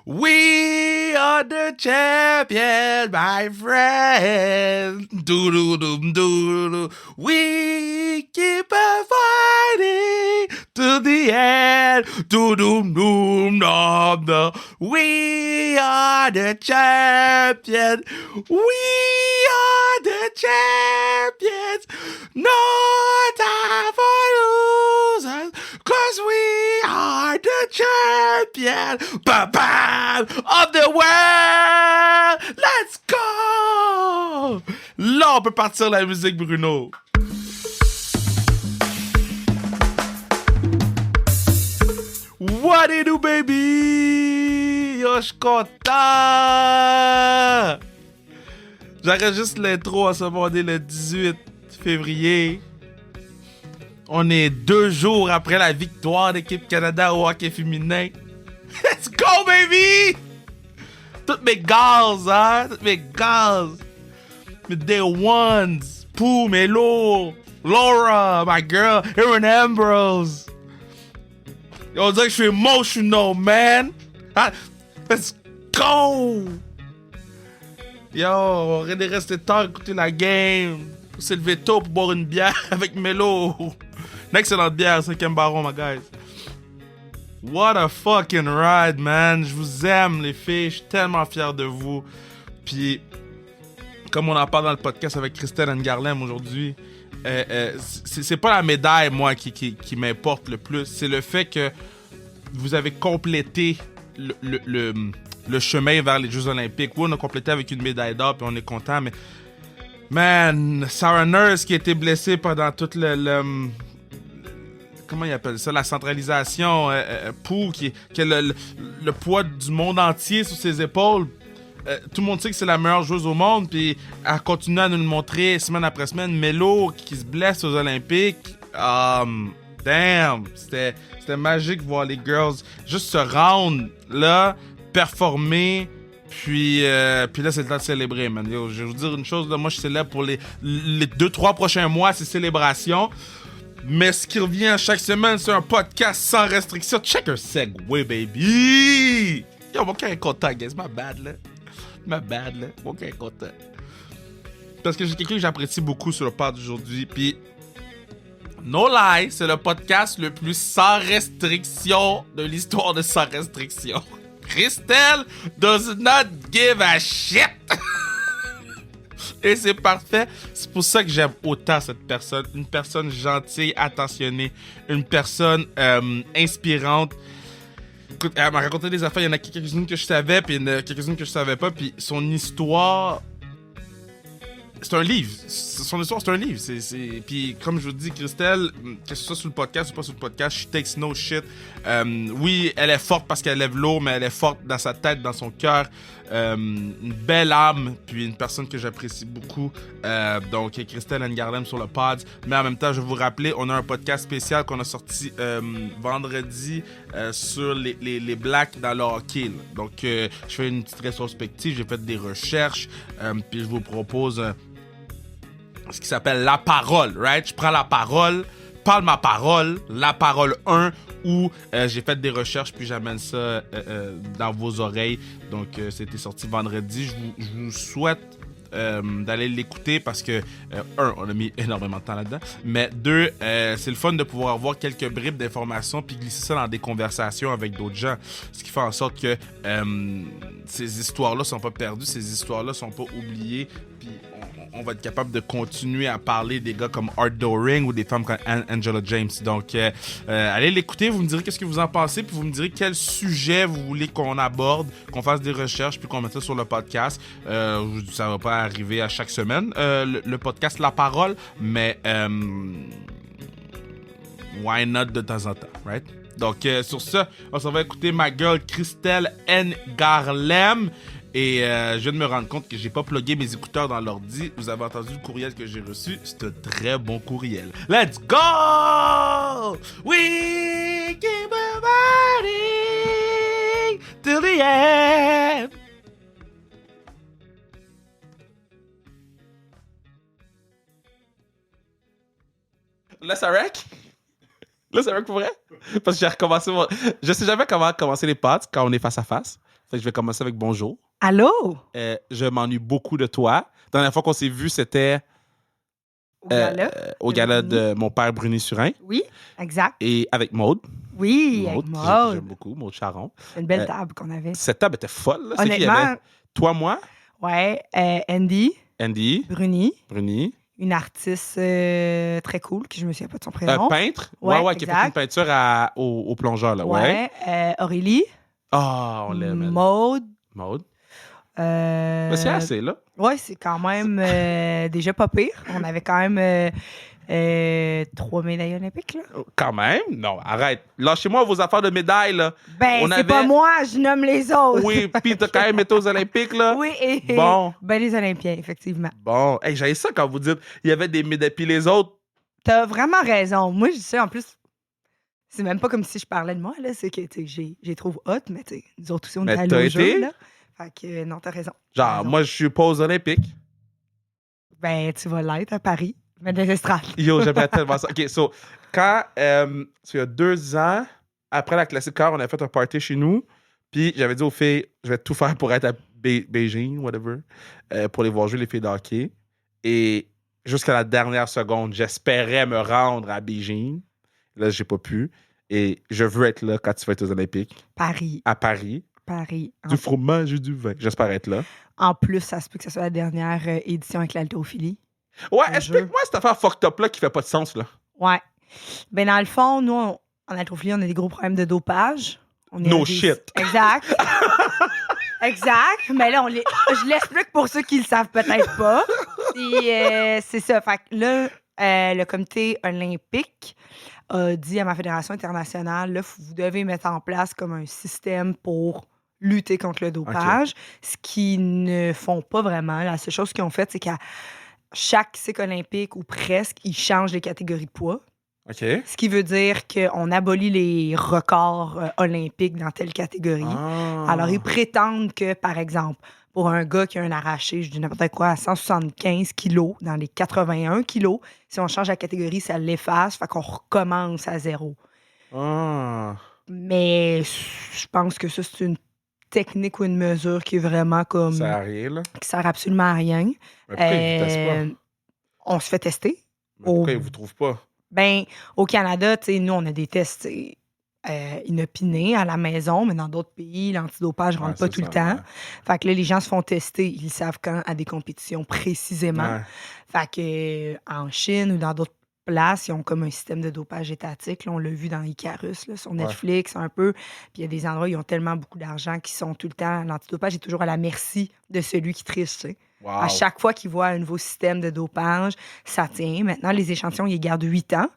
We are the champions, my friend. Do-do-do-do-do. We keep on fighting to the end. Do-do-do-do-do. We are the champions. We are the champions. No time for losers, 'cause we are the champions. Ba-bam! Of the world! Let's go! Là, on peut partir la musique, Bruno. What it do, baby? Yo, je suis content! J'enregistre l'intro à ce moment le 18 février. On est 2 jours après la victoire de l'équipe Canada au hockey féminin. Let's go, baby! Toutes mes gaz, hein? Toutes mes gaz. Mes day ones. Pooh, Melo, Laura, my girl, Erin Ambrose. On dirait que je suis emotional, man. Ah, let's go! Yo, on aurait resté tard écouter la game. On s'est levé tôt pour boire une bière avec Melo. Une excellente bière, 5e baron, my guys. What a fucking ride, man. Je vous aime, les filles. Je suis tellement fier de vous. Puis, comme on en parle dans le podcast avec Christelle Ngarlem aujourd'hui, c'est pas la médaille, moi, qui m'importe le plus. C'est le fait que vous avez complété le chemin vers les Jeux Olympiques. Oui, on a complété avec une médaille d'or, puis on est content, mais... Man, Sarah Nurse qui a été blessée pendant tout comment il appelle ça, la centralisation, Pooh qui a le poids du monde entier sur ses épaules. Tout le monde sait que c'est la meilleure joueuse au monde, puis elle continue à nous le montrer semaine après semaine. Melo qui se blesse aux Olympiques. Damn, c'était magique de voir les girls juste se rendre là, performer. Puis là, c'est le temps de célébrer, man. Yo, je vais vous dire une chose, là, moi, je célèbre pour les 2-3 prochains mois, c'est célébration. Mais ce qui revient chaque semaine, c'est un podcast sans restriction. Check un segue, baby! Yo, mon cœur est content, guys. My bad, là. Mon cœur est content. Parce que j'ai quelqu'un que j'apprécie beaucoup sur le pod d'aujourd'hui. Puis, no lie, c'est le podcast le plus sans restriction de l'histoire de Sans Restriction. Christelle does not give a shit. Et c'est parfait. C'est pour ça que j'aime autant cette personne. Une personne gentille, attentionnée. Une personne inspirante. Écoute, elle m'a raconté des affaires. Il y en a quelques-unes que je savais, puis il y en a quelques-unes que je savais pas. Puis son histoire... C'est un livre. Son histoire, c'est un livre. Puis, comme je vous dis, Christelle, que ce soit sur le podcast ou pas sur le podcast, she takes no shit. Oui, elle est forte parce qu'elle lève l'eau, mais elle est forte dans sa tête, dans son cœur. Une belle âme, puis une personne que j'apprécie beaucoup. Donc, Christelle Ngarlem sur le pod. Mais en même temps, je vais vous rappeler, on a un podcast spécial qu'on a sorti vendredi sur les blacks dans le hockey. Là. Donc, je fais une petite rétrospective, j'ai fait des recherches, puis je vous propose... ce qui s'appelle La Parole, right? Je prends la parole, parle ma parole, La Parole 1, où j'ai fait des recherches, puis j'amène ça dans vos oreilles. Donc, c'était sorti vendredi. Je vous souhaite d'aller l'écouter parce que, on a mis énormément de temps là-dedans, mais 2, c'est le fun de pouvoir avoir quelques bribes d'informations puis glisser ça dans des conversations avec d'autres gens. Ce qui fait en sorte que ces histoires-là sont pas perdues, ces histoires-là sont pas oubliées, puis on va être capable de continuer à parler des gars comme Art Doring ou des femmes comme Angela James. Donc, allez l'écouter, vous me direz qu'est-ce que vous en pensez, puis vous me direz quel sujet vous voulez qu'on aborde, qu'on fasse des recherches, puis qu'on mette ça sur le podcast. Ça va pas arriver à chaque semaine, le podcast La Parole, mais why not de temps en temps, right? Donc, sur ça, on s'en va écouter ma girl Christelle Ngarlem. Et je viens de me rendre compte que j'ai pas plugué mes écouteurs dans l'ordi. Vous avez entendu le courriel que j'ai reçu. C'est un très bon courriel. Let's go! We keep fighting till the end. Là, ça rec? Là, ça rec pour vrai? Parce que j'ai recommencé Je sais jamais comment commencer les pods quand on est face à face. Fait que je vais commencer avec bonjour. Allô? Je m'ennuie beaucoup de toi. La dernière fois qu'on s'est vu, c'était au gala de mon père Bruni-Surin. Oui, exact. Et avec Maude. Oui, avec Maude. J'aime beaucoup, Maude Charon. C'est une belle table qu'on avait. Cette table était folle. Là. Honnêtement. C'est qui, il y avait toi, moi. Ouais, Andy. Bruni. Une artiste très cool, qui je me souviens pas de son prénom. Peintre. Ouais, qui a fait une peinture au plongeur. Là. Ouais. Aurélie. On l'aime. Maude. Mais c'est assez, là. Ouais, c'est quand même déjà pas pire. On avait quand même 3 médailles olympiques, là. Quand même? Non, arrête. Lâchez-moi vos affaires de médailles, là. C'est pas moi, je nomme les autres. Oui, puis t'as quand même été aux Olympiques, là. Oui, bon. Les Olympiens, effectivement. Bon, j'avais ça quand vous dites il y avait des médailles, puis les autres. T'as vraiment raison. Moi, je sais, en plus, c'est même pas comme si je parlais de moi, là. C'est que, j'ai trouvé hot, mais nous autres aussi, on est allés au jeu, là. Fait que, non, t'as raison. Moi, je suis pas aux Olympiques. Tu vas l'être à Paris, mais des estrades. Yo, j'aimerais tellement ça. OK, so, quand, il y a 2 ans, après la Classic Car, on a fait un party chez nous, puis j'avais dit aux filles, je vais tout faire pour être à Beijing, whatever, pour les voir jouer les filles de hockey. Et jusqu'à la dernière seconde, j'espérais me rendre à Beijing. Là, j'ai pas pu. Et je veux être là quand tu vas être aux Olympiques. À Paris. Du fromage et du vin. J'espère être là. En plus, ça se peut que ce soit la dernière édition avec l'haltérophilie. Ouais, explique-moi cette affaire fucked up-là qui fait pas de sens, là. Ouais. Dans le fond, nous, en haltérophilie, on a des gros problèmes de dopage. Shit. Exact. Exact. Mais là, je l'explique pour ceux qui le savent peut-être pas. Puis, c'est ça. Fait que là, le comité olympique a dit à ma fédération internationale, là, vous devez mettre en place comme un système pour lutter contre le dopage, ce qu'ils ne font pas vraiment. La seule chose qu'ils ont faite, c'est qu'à chaque cycle olympique, ou presque, ils changent les catégories de poids. Ce qui veut dire qu'on abolit les records olympiques dans telle catégorie. Alors, ils prétendent que, par exemple, pour un gars qui a un arraché, je dis n'importe quoi, à 175 kilos, dans les 81 kilos, si on change la catégorie, ça l'efface, fait qu'on recommence à zéro. Mais je pense que ça, c'est une technique ou une mesure qui est vraiment comme... Ça sert à rien, là. Qui sert absolument à rien. Mais pourquoi ils vous testent pas? On se fait tester. Mais pourquoi ils vous trouvent pas? Au Canada, nous, on a des tests inopinés à la maison, mais dans d'autres pays, l'antidopage ne rentre pas tout le temps. Fait que là, les gens se font tester. Ils savent quand à des compétitions précisément. Fait que en Chine ou dans d'autres places, ils ont comme un système de dopage étatique. Là, on l'a vu dans Icarus, là, sur Netflix, un peu. Puis il y a des endroits où ils ont tellement beaucoup d'argent qu'ils sont tout le temps... L'antidopage est toujours à la merci de celui qui triche, tu sais. Wow. À chaque fois qu'ils voient un nouveau système de dopage, ça tient. Maintenant, les échantillons, ils les gardent 8 ans.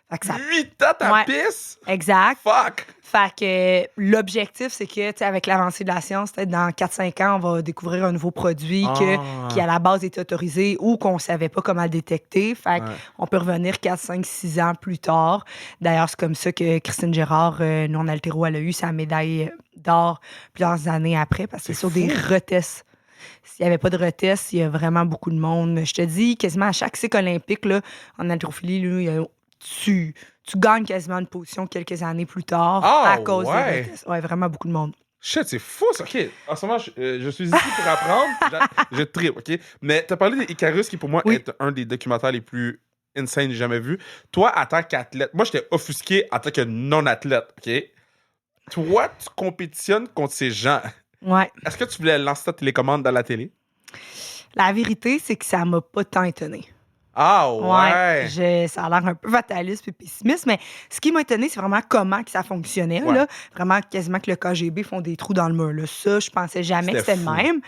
Fait que 8 ans, ta pisse? Exact. Fuck! Fait que l'objectif, c'est que, avec l'avancée de la science, peut-être dans 4-5 ans, on va découvrir un nouveau produit qui, à la base, est autorisé ou qu'on savait pas comment le détecter. Fait qu'on peut revenir 4, 5, 6 ans plus tard. D'ailleurs, c'est comme ça que Christine Gérard, non altéro, elle a eu sa médaille d'or plusieurs années après, parce que c'est sur des retests. S'il n'y avait pas de retest, il y a vraiment beaucoup de monde. Je te dis, quasiment à chaque cycle olympique, là, en haltérophilie, là, tu gagnes quasiment une position quelques années plus tard à cause des retests. Ouais, vraiment beaucoup de monde. Shit, c'est fou, ça. OK, en ce moment, je suis ici pour apprendre. Je tripe, OK? Mais tu as parlé d'Icarus, qui pour moi est un des documentaires les plus insane que j'ai jamais vu. Toi, en tant qu'athlète, moi, j'étais offusqué en tant que non-athlète, OK? Toi, tu compétitionnes contre ces gens. Ouais. Est-ce que tu voulais lancer ta télécommande dans la télé? La vérité, c'est que ça m'a pas tant étonné. Ah ouais! Ça a l'air un peu fataliste et pessimiste, mais ce qui m'a étonné, c'est vraiment comment que ça fonctionnait. Là. Vraiment, quasiment que le KGB font des trous dans le mur. Là. Ça, je pensais jamais que c'était le même.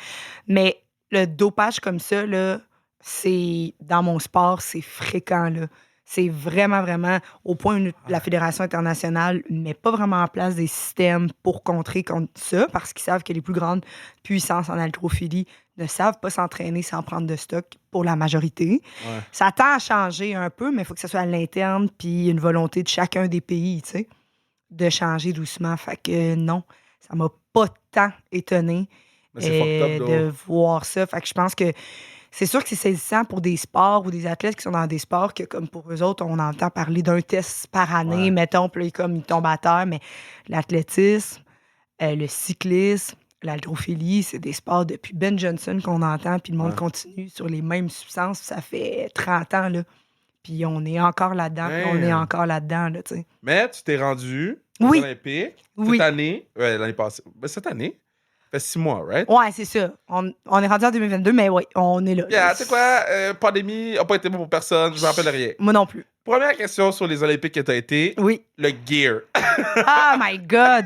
Mais le dopage comme ça, là, c'est dans mon sport, c'est fréquent. Là. C'est vraiment, vraiment au point où la Fédération internationale ne met pas vraiment en place des systèmes pour contrer contre ça, parce qu'ils savent que les plus grandes puissances en haltérophilie ne savent pas s'entraîner sans prendre de stock pour la majorité. Ça tend à changer un peu, mais il faut que ce soit à l'interne, puis une volonté de chacun des pays, tu sais, de changer doucement. Fait que non, ça m'a pas tant étonné de voir ça. Fait que je pense que c'est sûr que c'est saisissant pour des sports ou des athlètes qui sont dans des sports que, comme pour eux autres, on entend parler d'un test par année, mettons, puis comme ils tombent à terre, mais l'athlétisme, le cyclisme, l'haltérophilie, c'est des sports depuis Ben Johnson qu'on entend, puis le monde Ouais. continue sur les mêmes substances. Ça fait 30 ans, là. Puis on est encore là-dedans, puis on est Damn. encore là-dedans, là, tu sais. Mais tu t'es rendu aux Oui. Olympiques Oui. cette année. Ouais, l'année passée. Ben, cette année. Ça fait 6 mois, right? Ouais, c'est ça. On est rendu en 2022, mais oui, on est là. Yeah, là. tu sais quoi? Pandémie n'a pas été bon pour personne. Je me rappelle rien. Moi non plus. Première question sur les Olympiques que tu as été. Oui. Le gear. Oh my God!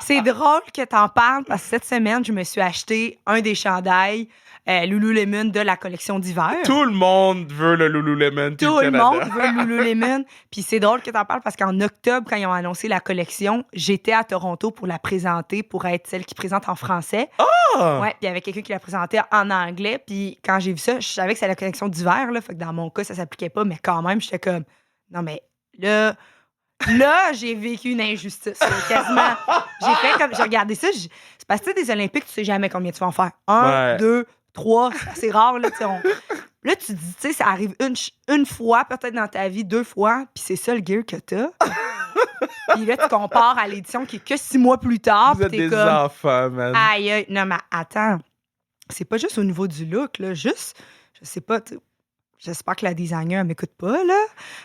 C'est drôle que t'en parles parce que cette semaine, je me suis acheté un des chandails Lululemon de la collection d'hiver. Tout le monde veut le Lululemon. Tout le monde veut le Lululemon. Puis c'est drôle que t'en parles parce qu'en octobre, quand ils ont annoncé la collection, j'étais à Toronto pour la présenter, pour être celle qui présente en français. Ah! Ouais, puis il y avait quelqu'un qui la présentait en anglais. Puis quand j'ai vu ça, je savais que c'était la collection d'hiver, là. Fait que dans mon cas, ça s'appliquait pas, mais quand même, j'étais comme, non, mais là, j'ai vécu une injustice. Quasiment. J'ai regardé ça. C'est parce que, tu sais, des Olympiques, tu sais jamais combien tu vas en faire. 1, Ouais. 2, 3, c'est rare, là, tu sais. Là, tu te dis, tu sais, ça arrive une fois, peut-être dans ta vie, 2 fois, puis c'est ça le gear que t'as. Puis là, tu compares à l'édition qui est que 6 mois plus tard. Vous êtes puis t'es des comme, enfants, man. aïe, aïe, non, mais attends. C'est pas juste au niveau du look, là. Juste, je sais pas, j'espère que la designer, elle m'écoute pas, là.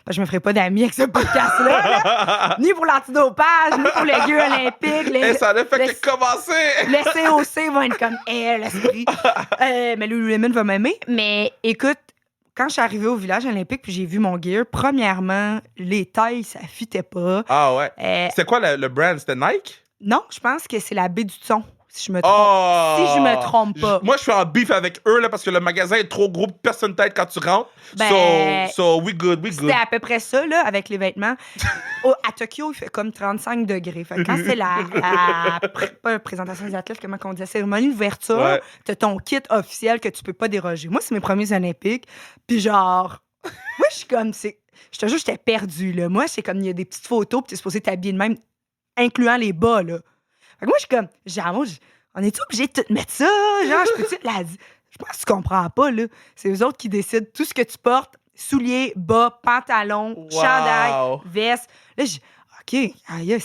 Parce que je me ferai pas d'amis avec ce podcast-là, là. Ni pour l'antidopage, ni pour le gear olympique. Et ça ne fait que commencer! Le COC va être comme, l'esprit. Mais Lululemon va m'aimer. Mais écoute, quand je suis arrivée au village olympique puis j'ai vu mon gear, premièrement, les tailles, ça fitait pas. Ah ouais. Euh, C'était quoi le brand? C'était Nike? non, je pense que c'est la baie du Thon, si je me trompe. Oh! Si je me trompe pas. Moi, je suis en beef avec eux là, parce que le magasin est trop gros, personne ne t'aide quand tu rentres. Ben, So, we good. C'était à peu près ça, là, avec les vêtements. À Tokyo, il fait comme 35 degrés. Fait que quand c'est pas la présentation des athlètes, comment on dit, la cérémonie d'ouverture, Ouais. t'as ton kit officiel que tu peux pas déroger. Moi, c'est mes premiers Olympiques. Puis genre, moi, je suis comme, je te jure, j'étais perdue, là. Moi, c'est comme, il y a des petites photos, puis t'es supposé t'habiller de même, incluant les bas, là. Fait que moi, je suis comme, genre, on est-tu obligé de tout mettre ça? Genre, je peux-tu je pense que tu comprends pas, là. C'est eux autres qui décident tout ce que tu portes. Souliers, bas, pantalon, Wow. chandail, veste. Là, OK, aïe,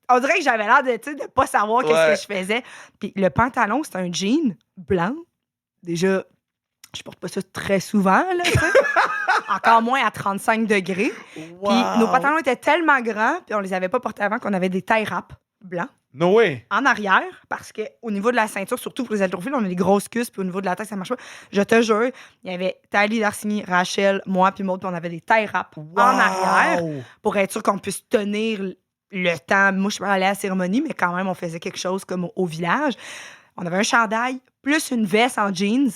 on dirait que j'avais l'air de, tu sais, de pas savoir qu'est-ce que je faisais. Puis le pantalon, c'est un jean blanc. Déjà, je porte pas ça très souvent, là, tu sais. Encore moins à 35 degrés. Wow. Puis nos pantalons étaient tellement grands, puis on les avait pas portés avant, qu'on avait des tailles rap blancs. No way. En arrière, parce qu'au niveau de la ceinture, surtout pour les haltérophiles, on a des grosses cuisses, puis au niveau de la tête, ça marche pas. Je te jure, il y avait Thalie Darcigny, Rachel, moi, puis Maud, puis on avait des tailles rap en arrière pour être sûr qu'on puisse tenir le temps. Moi, je suis pas allée à la cérémonie, mais quand même, on faisait quelque chose comme au village. On avait un chandail, plus une veste en jeans.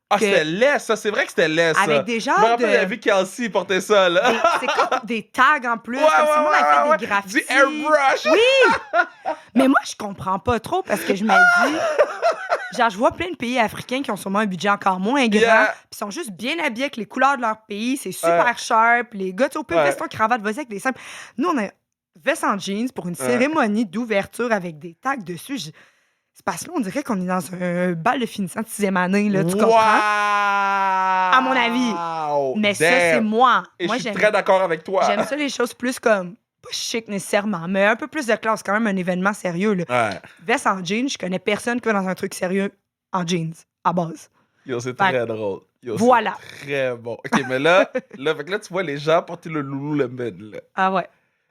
Ah, c'était laid, ça. C'est vrai que c'était laid, ça. Avec des genres Je me rappelle, il y avait Kelsey porter ça, là. C'est comme des tags en plus, comme si le monde avait fait des graffitis. Du airbrush. Oui! Mais moi, je comprends pas trop parce que je me dis... Genre, je vois plein de pays africains qui ont sûrement un budget encore moins grand, puis sont juste bien habillés avec les couleurs de leur pays, c'est super sharp, les gars, tu sais, au pire, veston, cravate, vas-y avec des simples. Nous, on a veste en jeans pour une cérémonie d'ouverture avec des tags dessus. C'est parce que là, on dirait qu'on est dans un bal de finissant de 6e année, là, tu comprends? À mon avis. Mais ça, c'est moi. Et moi, je suis très d'accord avec toi. J'aime ça, les choses plus comme... Pas chic nécessairement, mais un peu plus de classe. Quand même un événement sérieux, là. Ouais. Veste en jeans, je connais personne qui va dans un truc sérieux en jeans, à base. Yo, c'est très drôle. Yo, voilà. C'est très bon. OK, mais là, fait que là, tu vois les gens porter le Lululemon, là. Ah ouais.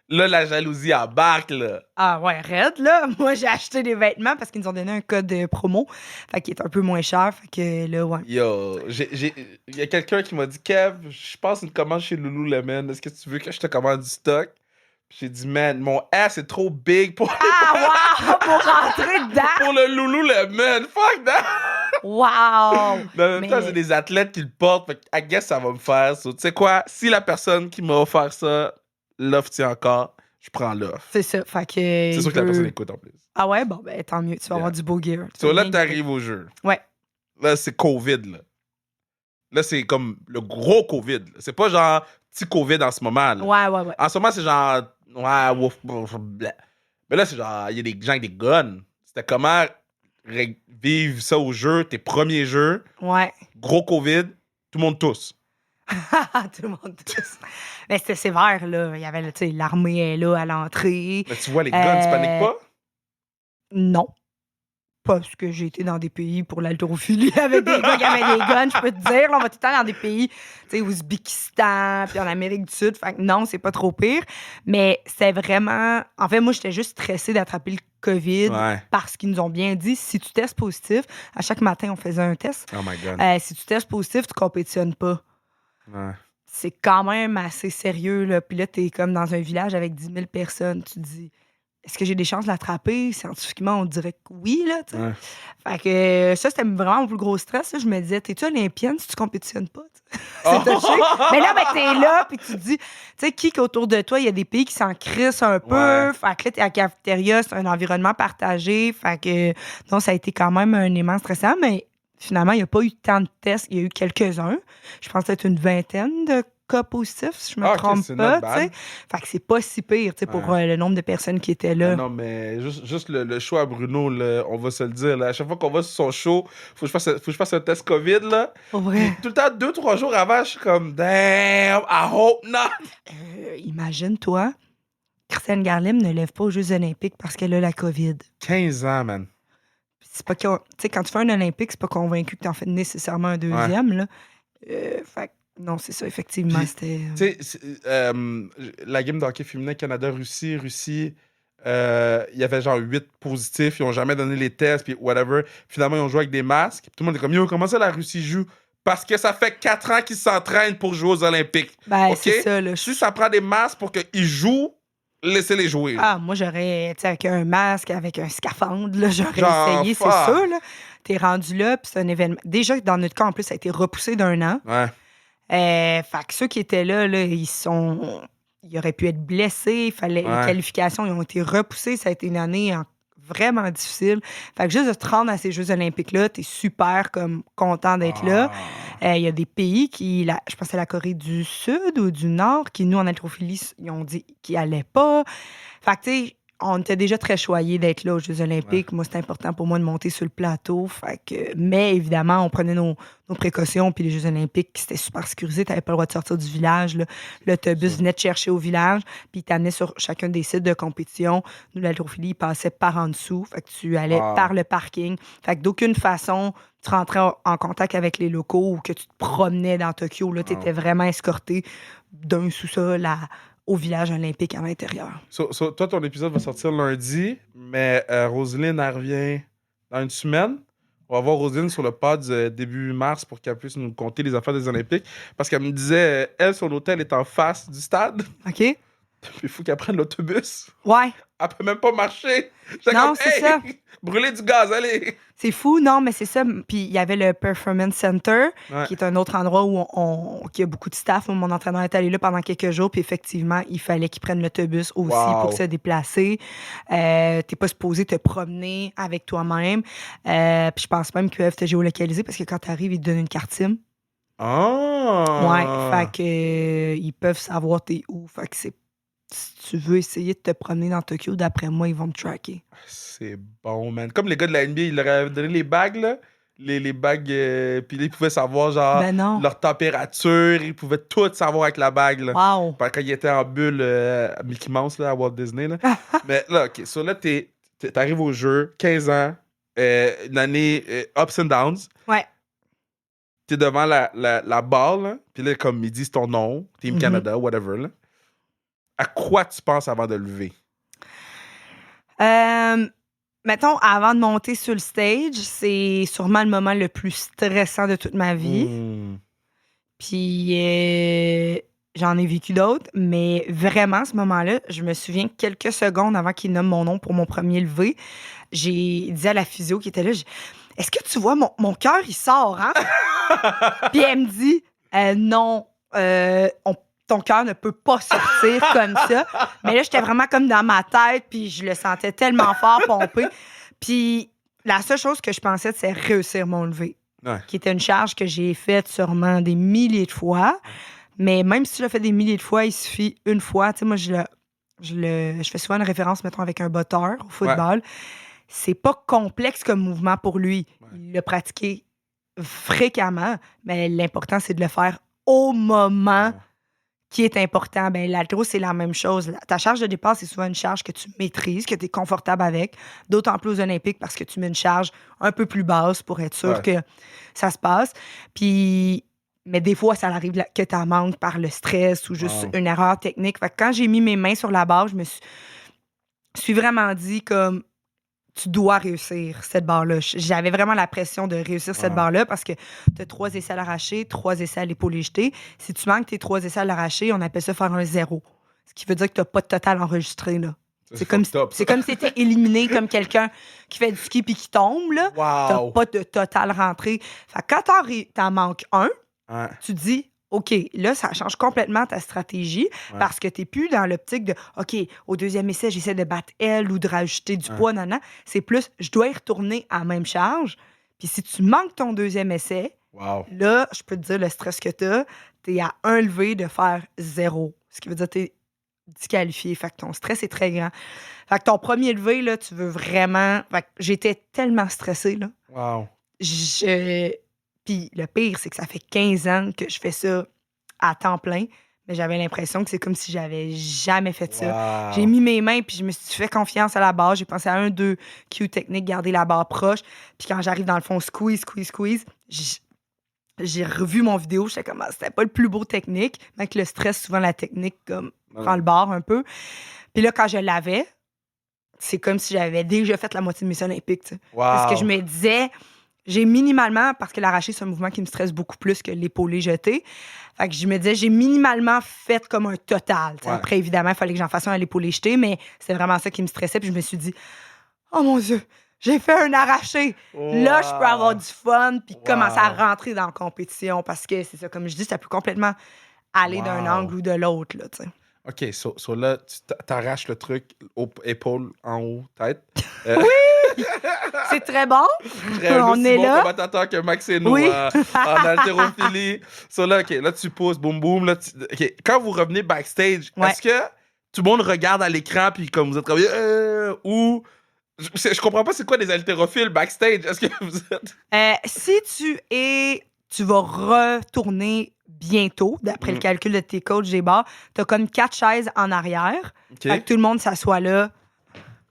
Là, la jalousie embarque, là. Ah ouais, raide, là. Moi, j'ai acheté des vêtements parce qu'ils nous ont donné un code de promo. Fait qu'il est un peu moins cher. Fait que là, ouais. Yo, il y a quelqu'un qui m'a dit, Kev, je passe une commande chez Lululemon. Est-ce que tu veux que je te commande du stock? J'ai dit, man, mon S est trop big pour... Ah, wow! Pour rentrer dedans! pour le Lululemon. Fuck that! Wow! Mais en même temps, c'est des athlètes qui le portent. Fait que, I guess, ça va me faire. So, tu sais quoi? Si la personne qui m'a offert ça, l'offre tient encore, je prends l'offre. C'est ça. Fait que... C'est sûr que la personne écoute en plus. Ah ouais? Bon, ben tant mieux. Tu vas avoir du beau gear. So, là, t'arrives au jeu. Ouais. Là, c'est COVID, là. Là, c'est comme le gros COVID. Là. C'est pas genre petit COVID en ce moment. Là. Ouais. En ce moment, c'est genre... Ouais, ouf, bleh. Mais là, c'est genre... Il y a des gens avec des guns. C'était comment vivre ça au jeu, tes premiers jeux. Ouais. Gros COVID, tout le monde tousse. Tout le monde tousse. Mais c'était sévère, là. Il y avait, tu sais, l'armée est là à l'entrée. Mais tu vois, les guns, tu paniques pas? Non. Parce que j'ai été dans des pays pour l'haltérophilie avec des gars qui avaient des guns, je peux te dire. Là, on va tout le temps dans des pays, tu sais, Ouzbékistan, puis en Amérique du Sud. Fait que non, c'est pas trop pire. Mais c'est vraiment... En fait, moi, j'étais juste stressée d'attraper le COVID parce qu'ils nous ont bien dit, si tu testes positif, à chaque matin, on faisait un test. Oh my God. Si tu testes positif, tu compétitionnes pas. Ouais. C'est quand même assez sérieux, là. Puis là, t'es comme dans un village avec 10 000 personnes. Tu te dis... Est-ce que j'ai des chances de l'attraper? Scientifiquement, on dirait que oui, là, tu sais. Ouais. Fait que ça, c'était vraiment mon plus gros stress. Là. Je me disais, t'es-tu olympienne si tu compétitionnes pas? C'est touché. Mais là, t'es là, puis tu te dis, tu sais, qui autour de toi, il y a des pays qui s'en crissent un peu. Fait que là, t'es à la cafétéria, c'est un environnement partagé. Fait que, non, ça a été quand même un élément stressant, mais finalement, il n'y a pas eu tant de tests. Il y a eu quelques-uns. Je pense que c'était une vingtaine de cas positifs, si je me trompe pas. T'sais. Fait que c'est pas si pire pour le nombre de personnes qui étaient là. Non, mais juste le show à Bruno, là, on va se le dire. Là, à chaque fois qu'on va sur son show, faut que je fasse un test COVID. Là. Ouais. Tout le temps, 2-3 jours avant, je suis comme, damn, I hope not. Imagine-toi, Christiane Garlem ne lève pas aux Jeux olympiques parce qu'elle a la COVID. 15 ans, man. C'est pas tu sais, quand tu fais un olympique, c'est pas convaincu que t'en fais nécessairement un deuxième. Là. Fait non, c'est ça, effectivement. Puis, c'était. Tu sais, la game de hockey féminin Canada-Russie, il y avait genre 8 positifs, ils ont jamais donné les tests, puis whatever. Finalement, ils ont joué avec des masques. Puis tout le monde est comme, yo, comment ça la Russie joue? Parce que ça fait 4 ans qu'ils s'entraînent pour jouer aux Olympiques. Ben, OK? c'est ça, là. Si ça prend des masques pour qu'ils jouent, laissez-les jouer. Là. Ah, moi, j'aurais, tu sais, avec un masque, avec un scaphandre, là, j'aurais Genre, essayé, c'est ça, là. T'es rendu là, puis c'est un événement. Déjà, dans notre cas, en plus, ça a été repoussé d'1 an. Ouais. Fait que ceux qui étaient là, ils auraient pu être blessés. Les qualifications, ils ont été repoussées. Ça a été une année vraiment difficile. Fait que juste de te rendre à ces Jeux olympiques-là, t'es super comme content d'être là. Il y a des pays je pense que c'est la Corée du Sud ou du Nord, qui, nous, en haltérophilie, ils ont dit qu'ils allaient pas. Fait que, tu sais, on était déjà très choyés d'être là aux Jeux olympiques. Moi, c'était important pour moi de monter sur le plateau. Fait que, mais évidemment, on prenait nos précautions. Puis les Jeux olympiques, c'était super sécurisé. Tu n'avais pas le droit de sortir du village. Là. L'autobus venait te chercher au village. Puis il t'amenait sur chacun des sites de compétition. Nous, l'haltérophilie, il passait par en dessous. Fait que tu allais par le parking. Fait que d'aucune façon, tu rentrais en contact avec les locaux ou que tu te promenais dans Tokyo. Tu étais vraiment escorté d'un sous-sol au village olympique à l'intérieur. Toi, ton épisode va sortir lundi, mais Roselyne, elle revient dans une semaine. On va voir Roselyne sur le pod début mars pour qu'elle puisse nous conter les affaires des Olympiques. Parce qu'elle me disait, elle, son hôtel est en face du stade. OK. Puis il faut qu'elle prenne l'autobus. Ouais. Elle peut même pas marcher. Non, c'est ça. Brûler du gaz, allez. C'est fou, non, mais c'est ça. Puis il y avait le Performance Center, qui est un autre endroit où il y a beaucoup de staff. Mon entraîneur est allé là pendant quelques jours, puis effectivement, il fallait qu'il prenne l'autobus aussi pour se déplacer. T'es pas supposé te promener avec toi-même. Puis je pense même qu'ils peuvent te géolocaliser parce que quand t'arrives, ils te donnent une carte SIM. Ouais, fait que ils peuvent savoir t'es où. Fait que si tu veux essayer de te promener dans Tokyo, d'après moi, ils vont me tracker. C'est bon, man. Comme les gars de la NBA, ils leur avaient donné les bagues, là. Les bagues, puis là, ils pouvaient savoir, genre, leur température. Ils pouvaient tout savoir avec la bague, là. Wow. Quand ils étaient en bulle à Mickey Mouse, là, à Walt Disney, là. Mais là, OK. So là, t'arrives au jeu, 15 ans, une année ups and downs. Ouais. T'es devant la balle, là. Puis là, comme ils disent ton nom, Team Canada, whatever, là. À quoi tu penses avant de lever? Mettons, avant de monter sur le stage, c'est sûrement le moment le plus stressant de toute ma vie. Puis j'en ai vécu d'autres, mais vraiment, ce moment-là, je me souviens quelques secondes avant qu'il nomme mon nom pour mon premier levé, j'ai dit à la physio qui était là, est-ce que tu vois, mon cœur, il sort, hein? Puis elle me dit, non, ton cœur ne peut pas sortir comme ça. Mais là, j'étais vraiment comme dans ma tête, puis je le sentais tellement fort pomper. Puis la seule chose que je pensais, c'est réussir mon lever, qui était une charge que j'ai faite sûrement des milliers de fois. Mais même si je l'ai fait des milliers de fois, il suffit une fois. Tu sais, moi, je fais souvent une référence, mettons, avec un botteur au football. C'est pas complexe comme mouvement pour lui. Il l'a pratiqué fréquemment, mais l'important, c'est de le faire au moment qui est important? Ben, l'haltéro, c'est la même chose. Ta charge de départ, c'est souvent une charge que tu maîtrises, que tu es confortable avec. D'autant plus aux Olympiques parce que tu mets une charge un peu plus basse pour être sûr que ça se passe. Puis, mais des fois, ça arrive que tu en manques par le stress ou juste une erreur technique. Fait que quand j'ai mis mes mains sur la barre, je me suis vraiment dit comme tu dois réussir cette barre-là. J'avais vraiment la pression de réussir cette barre-là parce que tu as 3 essais à l'arraché, 3 essais à l'épaulé jeté. Si tu manques tes 3 essais à l'arraché, on appelle ça faire un 0. Ce qui veut dire que tu n'as pas de total enregistré. Là. C'est comme si tu étais éliminé comme quelqu'un qui fait du ski puis qui tombe. Tu n'as pas de total rentré. Fait que quand t'en manques un, tu dis OK, là, ça change complètement ta stratégie parce que tu n'es plus dans l'optique de OK, au deuxième essai, j'essaie de battre elle ou de rajouter du poids. Non. C'est plus, je dois y retourner à la même charge. Puis si tu manques ton deuxième essai, là, je peux te dire le stress que tu as, tu es à un levé de faire 0. Ce qui veut dire que tu es disqualifié. Fait que ton stress est très grand. Fait que ton premier levé, là, tu veux vraiment. Fait que j'étais tellement stressée. Là. Puis le pire, c'est que ça fait 15 ans que je fais ça à temps plein, mais j'avais l'impression que c'est comme si j'avais jamais fait ça. J'ai mis mes mains, puis je me suis fait confiance à la barre. J'ai pensé à 1-2 cues techniques, garder la barre proche. Puis quand j'arrive dans le fond, squeeze, j'ai revu mon vidéo. J'étais comme, c'était pas le plus beau technique. Mais avec le stress, souvent, la technique comme prend le bord un peu. Puis là, quand je l'avais, c'est comme si j'avais déjà fait la moitié de mes Olympiques. Parce que je me disais... J'ai minimalement, parce que l'arraché, c'est un mouvement qui me stresse beaucoup plus que l'épaulé jeté. Fait que je me disais, j'ai minimalement fait comme un total. Après, évidemment, il fallait que j'en fasse un à l'épaulé jeté, mais c'est vraiment ça qui me stressait. Puis je me suis dit, oh mon Dieu, j'ai fait un arraché. Là, je peux avoir du fun puis commencer à rentrer dans la compétition parce que c'est ça, comme je dis, ça peut complètement aller d'un angle ou de l'autre. Là, OK, so là, tu t'arraches le truc, épaule en haut, tête. Oui! C'est très bon. On est là. Commentateur que Max et nous en haltérophilie. So là, OK, là, tu poses, boum, boum. Là, OK, quand vous revenez backstage, est-ce que tout le monde regarde à l'écran puis comme vous êtes comme... ou... Je comprends pas c'est quoi des haltérophiles backstage. Est-ce que vous êtes... si tu vas retourner bientôt, d'après le calcul de tes coachs des bars, t'as comme 4 chaises en arrière. Fait que tout le monde s'assoit là,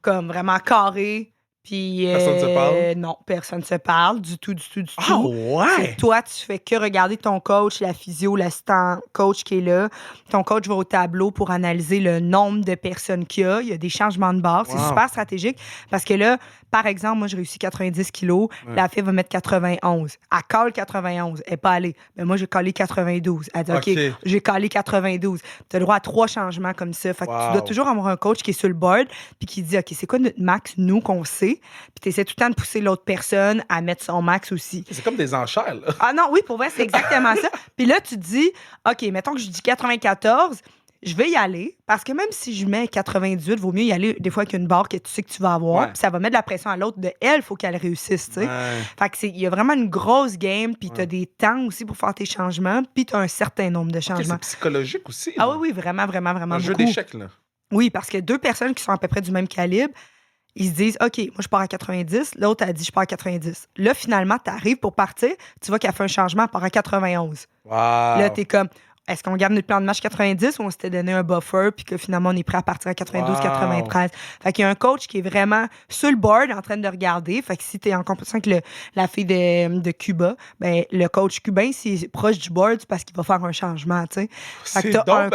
comme vraiment carré. Puis, personne se parle? Non, personne se parle du tout. Ah ouais! C'est toi, tu fais que regarder ton coach, la physio, l'assistant coach qui est là. Ton coach va au tableau pour analyser le nombre de personnes qu'il y a. Il y a des changements de barre. C'est super stratégique parce que là, par exemple, moi, j'ai réussi 90 kilos. La fille va mettre 91. Elle colle 91. Elle n'est pas allée. Mais moi, j'ai collé 92. Elle dit, OK, j'ai collé 92. Tu as le droit à 3 changements comme ça. Fait que tu dois toujours avoir un coach qui est sur le board puis qui dit, OK, c'est quoi notre max, nous, qu'on sait? Puis tu essaies tout le temps de pousser l'autre personne à mettre son max aussi. C'est comme des enchères, là. Ah non, oui, pour vrai, c'est exactement ça. Puis là, tu te dis, OK, mettons que je dis 94, je vais y aller, parce que même si je mets 98, il vaut mieux y aller des fois avec une barre que tu sais que tu vas avoir, puis ça va mettre de la pression à l'autre de elle, il faut qu'elle réussisse, tu sais. Fait que il y a vraiment une grosse game, puis tu as des temps aussi pour faire tes changements, puis tu as un certain nombre de changements. C'est psychologique aussi. Ah oui, vraiment un jeu d'échecs, là. Oui, parce que 2 personnes qui sont à peu près du même calibre, ils se disent, OK, moi, je pars à 90. L'autre a dit, je pars à 90. Là, finalement, tu arrives pour partir. Tu vois qu'elle fait un changement, elle part à 91. Là, tu es comme, est-ce qu'on garde notre plan de match 90 ou on s'était donné un buffer puis que finalement, on est prêt à partir à 92, 93? Fait qu'il y a un coach qui est vraiment sur le board en train de regarder. Fait que si tu es en compétition avec la fille de Cuba, ben, le coach cubain, s'il est proche du board, c'est parce qu'il va faire un changement, tu sais. C'est donc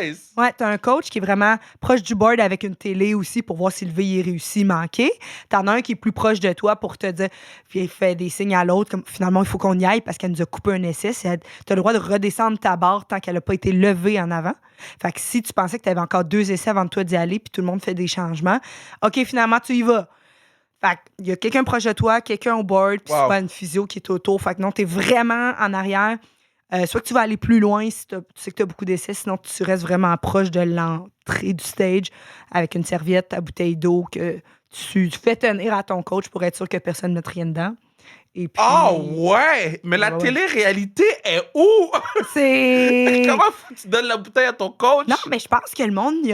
nice! Ouais, t'as un coach qui est vraiment proche du board avec une télé aussi pour voir si le V est réussi, manqué. T'en as un qui est plus proche de toi pour te dire, puis il fait des signes à l'autre, comme finalement, il faut qu'on y aille parce qu'elle nous a coupé un essai. T'as le droit de redescendre ta barre tant qu'elle n'a pas été levée en avant. Fait que si tu pensais que tu avais encore 2 essais avant de toi d'y aller, puis tout le monde fait des changements, OK, finalement, tu y vas. Fait qu'il y a quelqu'un proche de toi, quelqu'un au board, puis souvent une physio qui est autour. Fait que non, t'es vraiment en arrière. Soit que tu vas aller plus loin si tu sais que tu as beaucoup d'essais, sinon tu restes vraiment proche de l'entrée du stage avec une serviette, ta bouteille d'eau que tu fais tenir à ton coach pour être sûr que personne ne mette rien dedans. Et puis, ouais! Mais la télé-réalité est où? C'est... Comment tu donnes la bouteille à ton coach? Non, mais je pense que le monde, il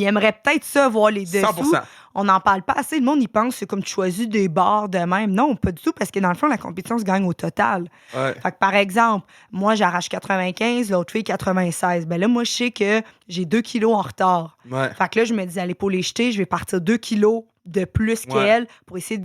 aimerait peut-être ça, voir les dessous. 100%. on n'en parle pas assez. Le monde, il pense que c'est comme tu choisis des barres de même. Non, pas du tout, parce que dans le fond, la compétition se gagne au total. Ouais. Fait que, par exemple, moi, j'arrache 95, l'autre fille 96. Ben là, moi, je sais que j'ai 2 kilos en retard. Ouais. Fait que là, je me dis, à l'épaule jetée, je vais partir 2 kilos de plus qu'elle pour essayer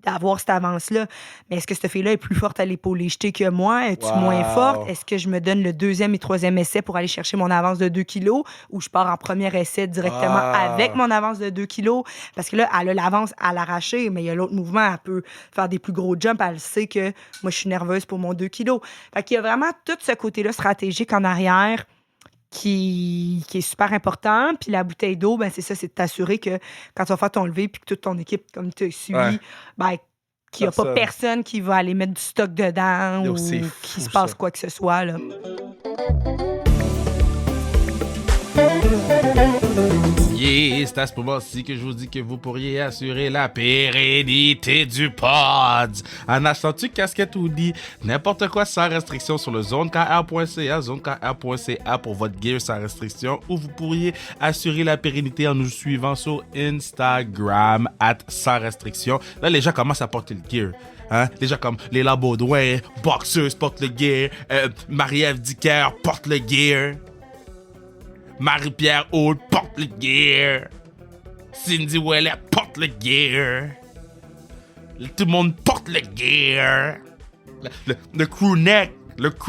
d'avoir cette avance-là. Mais est-ce que cette fille-là est plus forte à l'épaule jetée que moi? Es-tu moins forte? Est-ce que je me donne le 2e et 3e essai pour aller chercher mon avance de 2 kilos ou je pars en premier essai directement avec mon avance de 2 kilos? Parce que là, elle a l'avance à l'arracher, mais il y a l'autre mouvement. Elle peut faire des plus gros jumps. Elle sait que moi, je suis nerveuse pour mon 2 kilos. Fait qu'il y a vraiment tout ce côté-là stratégique en arrière qui est super important. Puis la bouteille d'eau, ben c'est ça, c'est de t'assurer que quand tu vas faire ton lever puis que toute ton équipe, comme tu as suivi, ben, qu'il n'y a pas personne qui va aller mettre du stock dedans ou qu'il se passe quoi que ce soit. Là. Yeah, c'est à ce moment-ci que je vous dis que vous pourriez assurer la pérennité du pod en achetant-tu casquette ou dit n'importe quoi sans restriction sur le zonekr.ca, zonekr.ca pour votre gear sans restriction, ou vous pourriez assurer la pérennité en nous suivant sur Instagram @sans restriction. Là, les gens commencent à porter le gear. Hein? Les gens comme Léla Baudouin, Boxeuse porte le gear, Marie-Ève Dicker porte le gear. Marie-Pierre Houle porte le gear. Cindy Ouellet porte le gear. Tout le monde porte le gear. Le crew neck,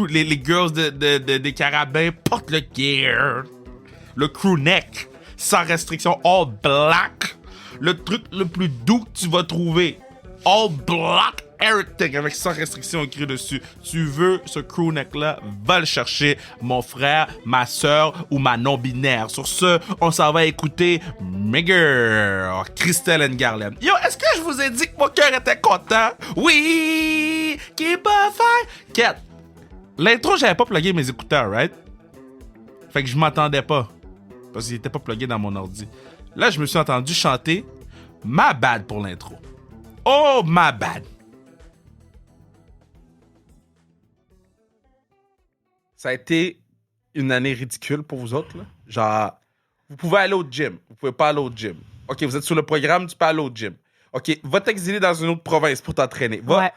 les girls des carabins portent le gear. Le crew neck, sans restriction, all black. Le truc le plus doux que tu vas trouver. All black. Everything avec sans restriction écrit dessus. Tu veux ce crew neck là, va le chercher, mon frère, ma soeur ou ma non-binaire. Sur ce, on s'en va écouter mes girls, Christelle and Garland. Yo, est-ce que je vous ai dit que mon cœur était content? Oui! Keep on fire! Kat, l'intro, j'avais pas plugué mes écouteurs, right? Fait que je m'entendais pas. Parce qu'ils étaient pas plugués dans mon ordi. Là, je me suis entendu chanter My Bad pour l'intro. Oh, my bad. Ça a été une année ridicule pour vous autres, là. Genre, vous pouvez aller au gym. Vous pouvez pas aller au gym. OK, vous êtes sur le programme, tu peux aller au gym. OK, va t'exiler dans une autre province pour t'entraîner. Va. Ouais.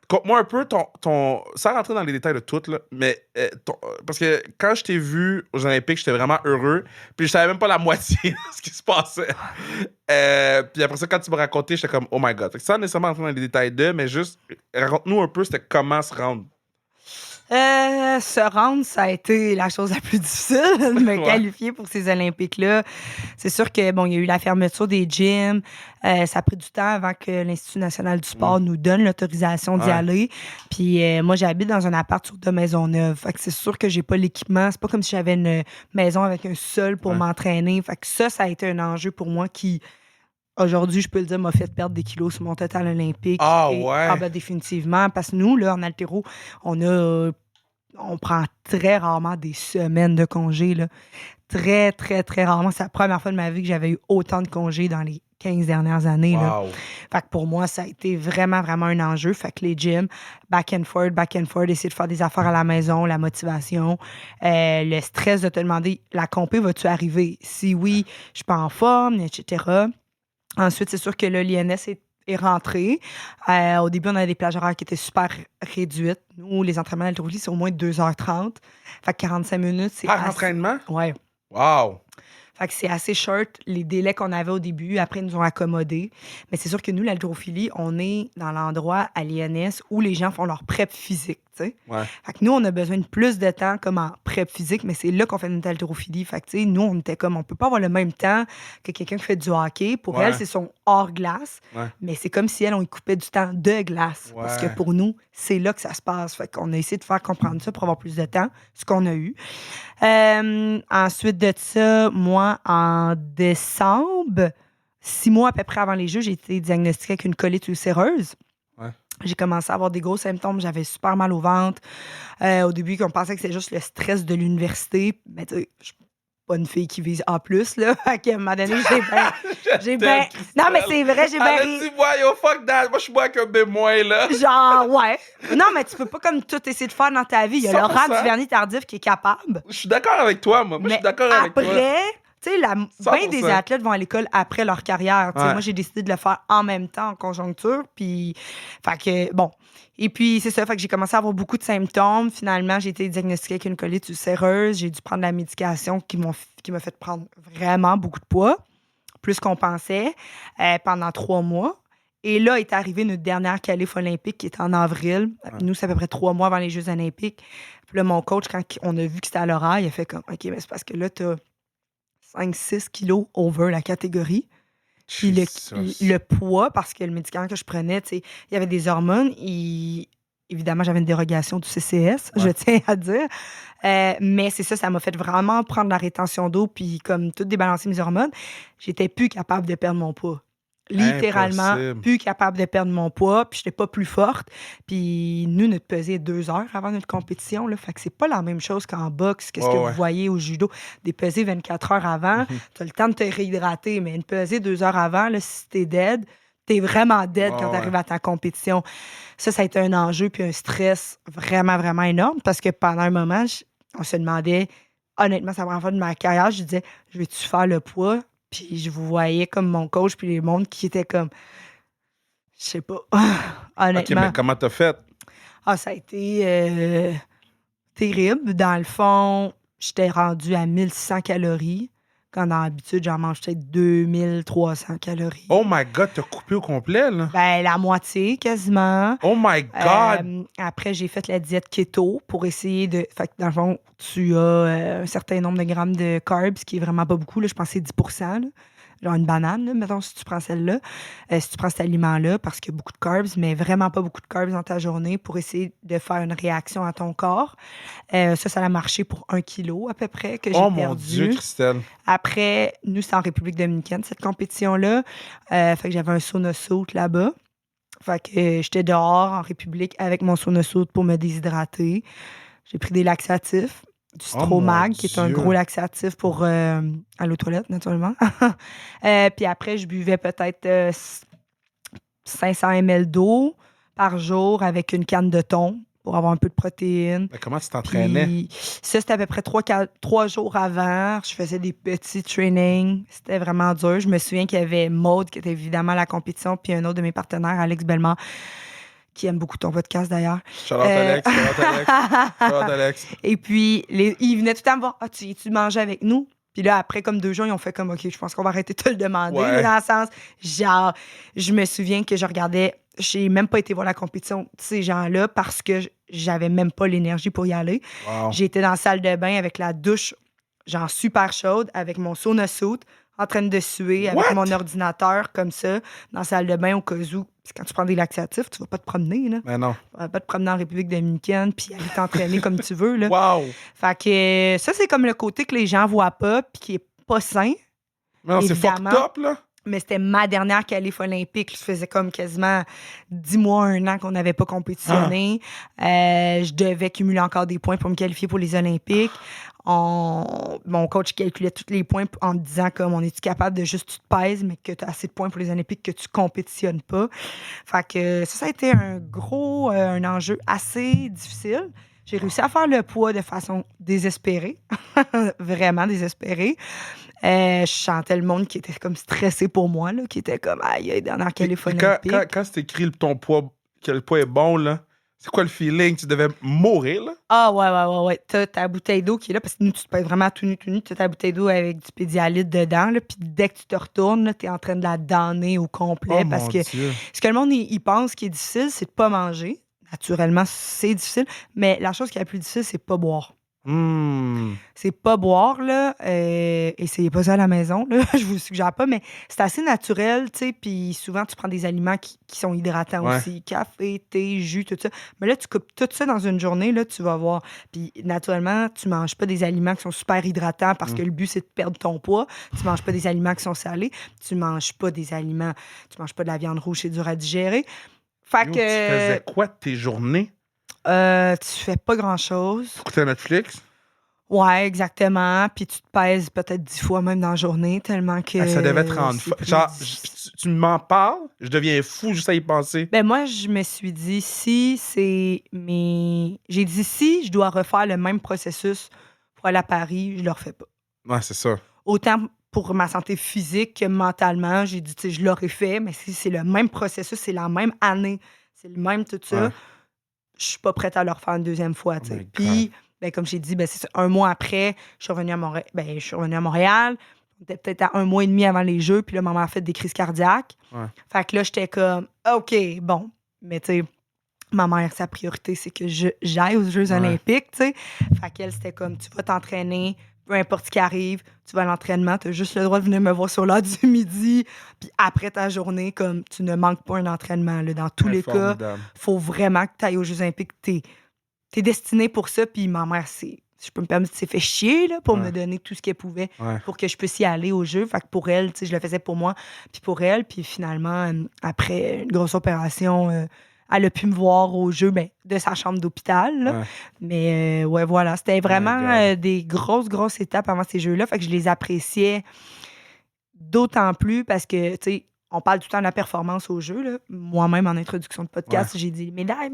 Conte-moi un peu ton... Sans rentrer dans les détails de tout, là, mais... parce que quand je t'ai vu aux Olympiques, j'étais vraiment heureux. Puis je savais même pas la moitié de ce qui se passait. Puis après ça, quand tu m'as raconté, j'étais comme, oh my God. Fait que sans nécessairement rentrer dans les détails mais juste, raconte-nous un peu, c'était comment se rendre. Se rendre, ça a été la chose la plus difficile de me qualifier pour ces Olympiques-là. C'est sûr que bon, il y a eu la fermeture des gyms. Ça a pris du temps avant que l'Institut national du sport nous donne l'autorisation d'y aller. Puis moi, j'habite dans un appart sur de Maisonneuve. Fait que c'est sûr que j'ai pas l'équipement. C'est pas comme si j'avais une maison avec un sol pour m'entraîner. Fait que ça a été un enjeu pour moi qui... Aujourd'hui, je peux le dire, m'a fait perdre des kilos sur mon total olympique. Définitivement. Parce que nous, là, en haltéro, on prend très rarement des semaines de congés. Là. Très, très, très rarement. C'est la première fois de ma vie que j'avais eu autant de congés dans les 15 dernières années. Là. Fait que pour moi, ça a été vraiment, vraiment un enjeu. Fait que les gyms, back and forth, essayer de faire des affaires à la maison, la motivation, le stress de te demander, la compé, vas-tu arriver? Si oui, je suis pas en forme, etc. Ensuite, c'est sûr que là, l'INS est rentré. Au début, on avait des plages horaires qui étaient super réduites. Nous, les entraînements d'haltérophilie, c'est au moins 2h30. Fait que 45 minutes, c'est... Par entraînement? Ouais. Wow! Fait que c'est assez short, les délais qu'on avait au début. Après, ils nous ont accommodés. Mais c'est sûr que nous, l'haltérophilie, on est dans l'endroit à l'INS où les gens font leur prep physique, tu sais. Ouais. Fait que nous, on a besoin de plus de temps comme en prep physique, mais c'est là qu'on fait notre haltérophilie. Fait que, tu sais, nous, on était comme, on peut pas avoir le même temps que quelqu'un qui fait du hockey. Pour elle, c'est son hors-glace. Ouais. Mais c'est comme si elle, on lui coupait du temps de glace. Ouais. Parce que pour nous, c'est là que ça se passe. Fait qu'on a essayé de faire comprendre ça pour avoir plus de temps, ce qu'on a eu. Ensuite de ça, moi, en décembre, 6 mois à peu près avant les Jeux, j'ai été diagnostiquée avec une colite ulcéreuse. Ouais. J'ai commencé à avoir des gros symptômes. J'avais super mal au ventre. Au début, on pensait que c'était juste le stress de l'université. Mais tu sais, je suis pas une fille qui vise A+, là. À un moment donné, j'ai bien... Non, mais c'est vrai, j'ai bien... Elle a dit, ouais, yo, fuck that. Moi, je suis moins qu'un B-, là. Genre, ouais. Non, mais tu peux pas comme tout essayer de faire dans ta vie. Il y a Laurent Duvernay-Tardif qui est capable. Je suis d'accord avec toi, moi. Je suis d'accord avec toi. Après, Tu sais, bien des 100%. athlètes vont à l'école après leur carrière. Tu sais, Ouais. moi, j'ai décidé de le faire en même temps, en conjoncture. Puis, fait que, bon. Et puis, c'est ça. Fait que j'ai commencé à avoir beaucoup de symptômes. Finalement, j'ai été diagnostiquée avec une colite ulcéreuse. J'ai dû prendre la médication qui m'a fait prendre vraiment beaucoup de poids, plus qu'on pensait, pendant 3 mois. Et là est arrivée notre dernière qualif olympique qui était en avril. Ouais. Nous, c'est à peu près 3 mois avant les Jeux olympiques. Puis là, mon coach, quand on a vu que c'était à l'oral, il a fait comme, OK, mais c'est parce que là, t'as 5-6 kilos over la catégorie. Puis le poids, parce que le médicament que je prenais, tu sais, il y avait des hormones. Évidemment, j'avais une dérogation du CCS, je tiens à dire. Mais c'est ça m'a fait vraiment prendre la rétention d'eau puis comme tout débalancer mes hormones. J'étais plus capable de perdre mon poids. Littéralement, Impossible. plus capable de perdre mon poids, puis j'étais pas plus forte. Puis nous, notre pesée est 2 heures avant notre compétition, là, fait que c'est pas la même chose qu'en boxe, qu'est-ce que vous voyez au judo. Des pesées 24 heures avant, t'as le temps de te réhydrater, mais une pesée 2 heures avant, là, si t'es dead, t'es vraiment dead quand t'arrives à ta compétition. Ça a été un enjeu puis un stress vraiment, vraiment énorme, parce que pendant un moment, on se demandait, honnêtement, ça première fois de ma carrière, je disais, je vais-tu faire le poids? Puis je vous voyais comme mon coach, puis les mondes qui étaient comme, je sais pas, honnêtement. OK, mais comment t'as fait? Ça a été terrible. Dans le fond, j'étais rendue à 1600 calories, quand dans l'habitude, j'en mange peut-être 2300 calories. Oh my God, t'as coupé au complet, là? Ben, la moitié, quasiment. Oh my God! Après, j'ai fait la diète keto pour essayer de... Fait que dans le fond, tu as un certain nombre de grammes de carbs, ce qui est vraiment pas beaucoup. Là, je pense que c'est 10%. Là. Genre une banane, là, mettons, si tu prends celle-là. Si tu prends cet aliment-là, parce qu'il y a beaucoup de carbs, mais vraiment pas beaucoup de carbs dans ta journée pour essayer de faire une réaction à ton corps. Ça a marché pour 1 kilo à peu près que j'ai perdu. Oh mon Dieu, Christelle! Après, nous, c'est en République dominicaine, cette compétition-là. Fait que j'avais un sauna suit là-bas. Fait que j'étais dehors en République avec mon sauna suit pour me déshydrater. J'ai pris des laxatifs, du Stromag, qui est un gros laxatif pour aller aux toilettes, naturellement. Puis après, je buvais peut-être 500 ml d'eau par jour avec une canne de thon pour avoir un peu de protéines. Mais comment tu t'entraînais? Puis ça, c'était à peu près 3 jours avant. Je faisais des petits trainings. C'était vraiment dur. Je me souviens qu'il y avait Maude, qui était évidemment à la compétition, puis un autre de mes partenaires, Alex Bellemare, qui aime beaucoup ton podcast d'ailleurs. Shout-out Alex, shout-out Alex, shout-out Alex. Et puis, ils venaient tout le temps me voir. « Ah, tu manges avec nous? » Puis là, après, comme 2 jours, ils ont fait comme « OK, je pense qu'on va arrêter de te le demander. Ouais. » Dans le sens, genre, je me souviens que je regardais... J'ai même pas été voir la compétition de ces gens-là parce que j'avais même pas l'énergie pour y aller. Wow. J'étais dans la salle de bain avec la douche, genre super chaude, avec mon sauna suit, en train de suer, avec mon ordinateur comme ça, dans la salle de bain au cas où. Parce que quand tu prends des laxatifs, tu vas pas te promener, là. Mais non. Tu vas pas te promener en République dominicaine puis aller t'entraîner comme tu veux, là. Wow! Fait que ça, c'est comme le côté que les gens voient pas puis qui est pas sain. Mais non, c'est fucked Évidemment. up, là. Mais c'était ma dernière qualif olympique. Ça faisait comme quasiment 10 mois, 1 an qu'on n'avait pas compétitionné. Je devais cumuler encore des points pour me qualifier pour les Olympiques. Mon coach calculait tous les points en me disant comme on est-tu capable de juste tu te pèses, mais que tu as assez de points pour les Olympiques que tu compétitionnes pas. Fait que ça a été un enjeu assez difficile. J'ai réussi à faire le poids de façon désespérée. Vraiment désespérée. Je sentais le monde qui était comme stressé pour moi, là, qui était comme aïe, dernière qualif olympique. Quand c'est écrit ton poids, que le poids est bon, là, c'est quoi le feeling? Tu devais mourir, là? Ah, ouais. T'as ta bouteille d'eau qui est là, parce que nous, tu te pèses vraiment tout nu. T'as ta bouteille d'eau avec du pédialyte dedans, là, puis dès que tu te retournes, t'es en train de la damner au complet. Oh, parce mon que Dieu. ce que le monde, il pense qui est difficile, c'est de pas manger. Naturellement, c'est difficile. Mais la chose qui est la plus difficile, c'est pas boire. C'est pas boire, là. Essayez pas ça à la maison, là. Je vous le suggère pas, mais c'est assez naturel, tu sais. Puis souvent, tu prends des aliments qui sont hydratants aussi. Café, thé, jus, tout ça. Mais là, tu coupes tout ça dans une journée, là, tu vas voir. Puis naturellement, tu manges pas des aliments qui sont super hydratants parce que le but, c'est de perdre ton poids. Tu manges pas des aliments qui sont salés. Tu manges pas de la viande rouge, c'est dur à digérer. Fait Yo, que... tu faisais quoi de tes journées? Tu fais pas grand-chose. Tu écoutais Netflix? Ouais, exactement. Puis tu te pèses peut-être 10 fois même dans la journée, tellement que... Ça devait te rendre c'est fou. plus Genre, difficile. tu m'en parles, je deviens fou juste à y penser. Ben moi, je me suis dit, J'ai dit, si je dois refaire le même processus pour aller à Paris, je le refais pas. Ouais, c'est ça. autant pour ma santé physique que mentalement. J'ai dit, tu sais, je l'aurais fait, mais si c'est le même processus, c'est la même année, c'est le même tout ça, Ouais. je suis pas prête à le refaire une deuxième fois, tu Oh sais. my Puis, ben, comme j'ai dit, ben, c'est ça, un mois après, je suis revenue à Montréal. On était peut-être à un mois et demi avant les Jeux, puis là, maman a fait des crises cardiaques. Ouais. Fait que là, j'étais comme, OK, bon. Mais tu sais, ma mère, sa priorité, c'est que j'aille aux Jeux Ouais. olympiques, tu sais. Fait qu'elle, c'était comme, tu vas t'entraîner, peu importe ce qui arrive, tu vas à l'entraînement, tu as juste le droit de venir me voir sur l'heure du midi. Puis après ta journée, comme, tu ne manques pas un entraînement. Là. Dans tous les cas, Formidable. faut vraiment que tu ailles aux Jeux olympiques. T'es destinée pour ça. Puis ma mère, si je peux me permettre, s'est fait chier là, pour Ouais. me donner tout ce qu'elle pouvait Ouais. pour que je puisse y aller aux Jeux. Fait que pour elle, tu sais, je le faisais pour moi, puis pour elle. Puis finalement, après une grosse opération, elle a pu me voir aux Jeux de sa chambre d'hôpital. Là. Ouais. Mais ouais, voilà, c'était vraiment God. des grosses étapes avant ces Jeux-là. Fait que je les appréciais d'autant plus parce que, tu sais, on parle tout le temps de la performance aux Jeux. Là. Moi-même, en introduction de podcast, j'ai dit médaille.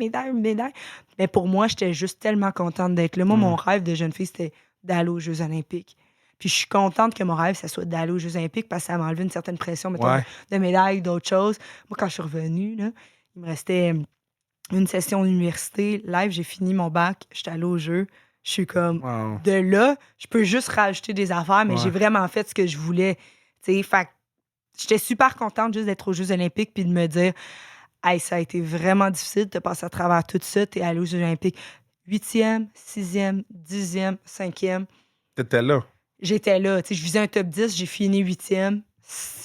Mais pour moi, j'étais juste tellement contente d'être là. Moi, mon rêve de jeune fille, c'était d'aller aux Jeux olympiques. Puis je suis contente que mon rêve, ça soit d'aller aux Jeux olympiques parce que ça m'a enlevé une certaine pression, mettons, Ouais. de médailles, d'autres choses. Moi, quand je suis revenue, là, il me restait une session d'université. Live, j'ai fini mon bac, j'étais allée aux Jeux. Je suis comme, Wow. de là, je peux juste rajouter des affaires, mais Ouais. j'ai vraiment fait ce que je voulais. Tu sais, fait que j'étais super contente juste d'être aux Jeux olympiques puis de me dire, hey, ça a été vraiment difficile de passer à travers tout ça. T'es allé aux Jeux olympiques 8e, 6e, 10e, 5e. T'étais là. J'étais là. Tu sais, je visais un top 10, j'ai fini 8e.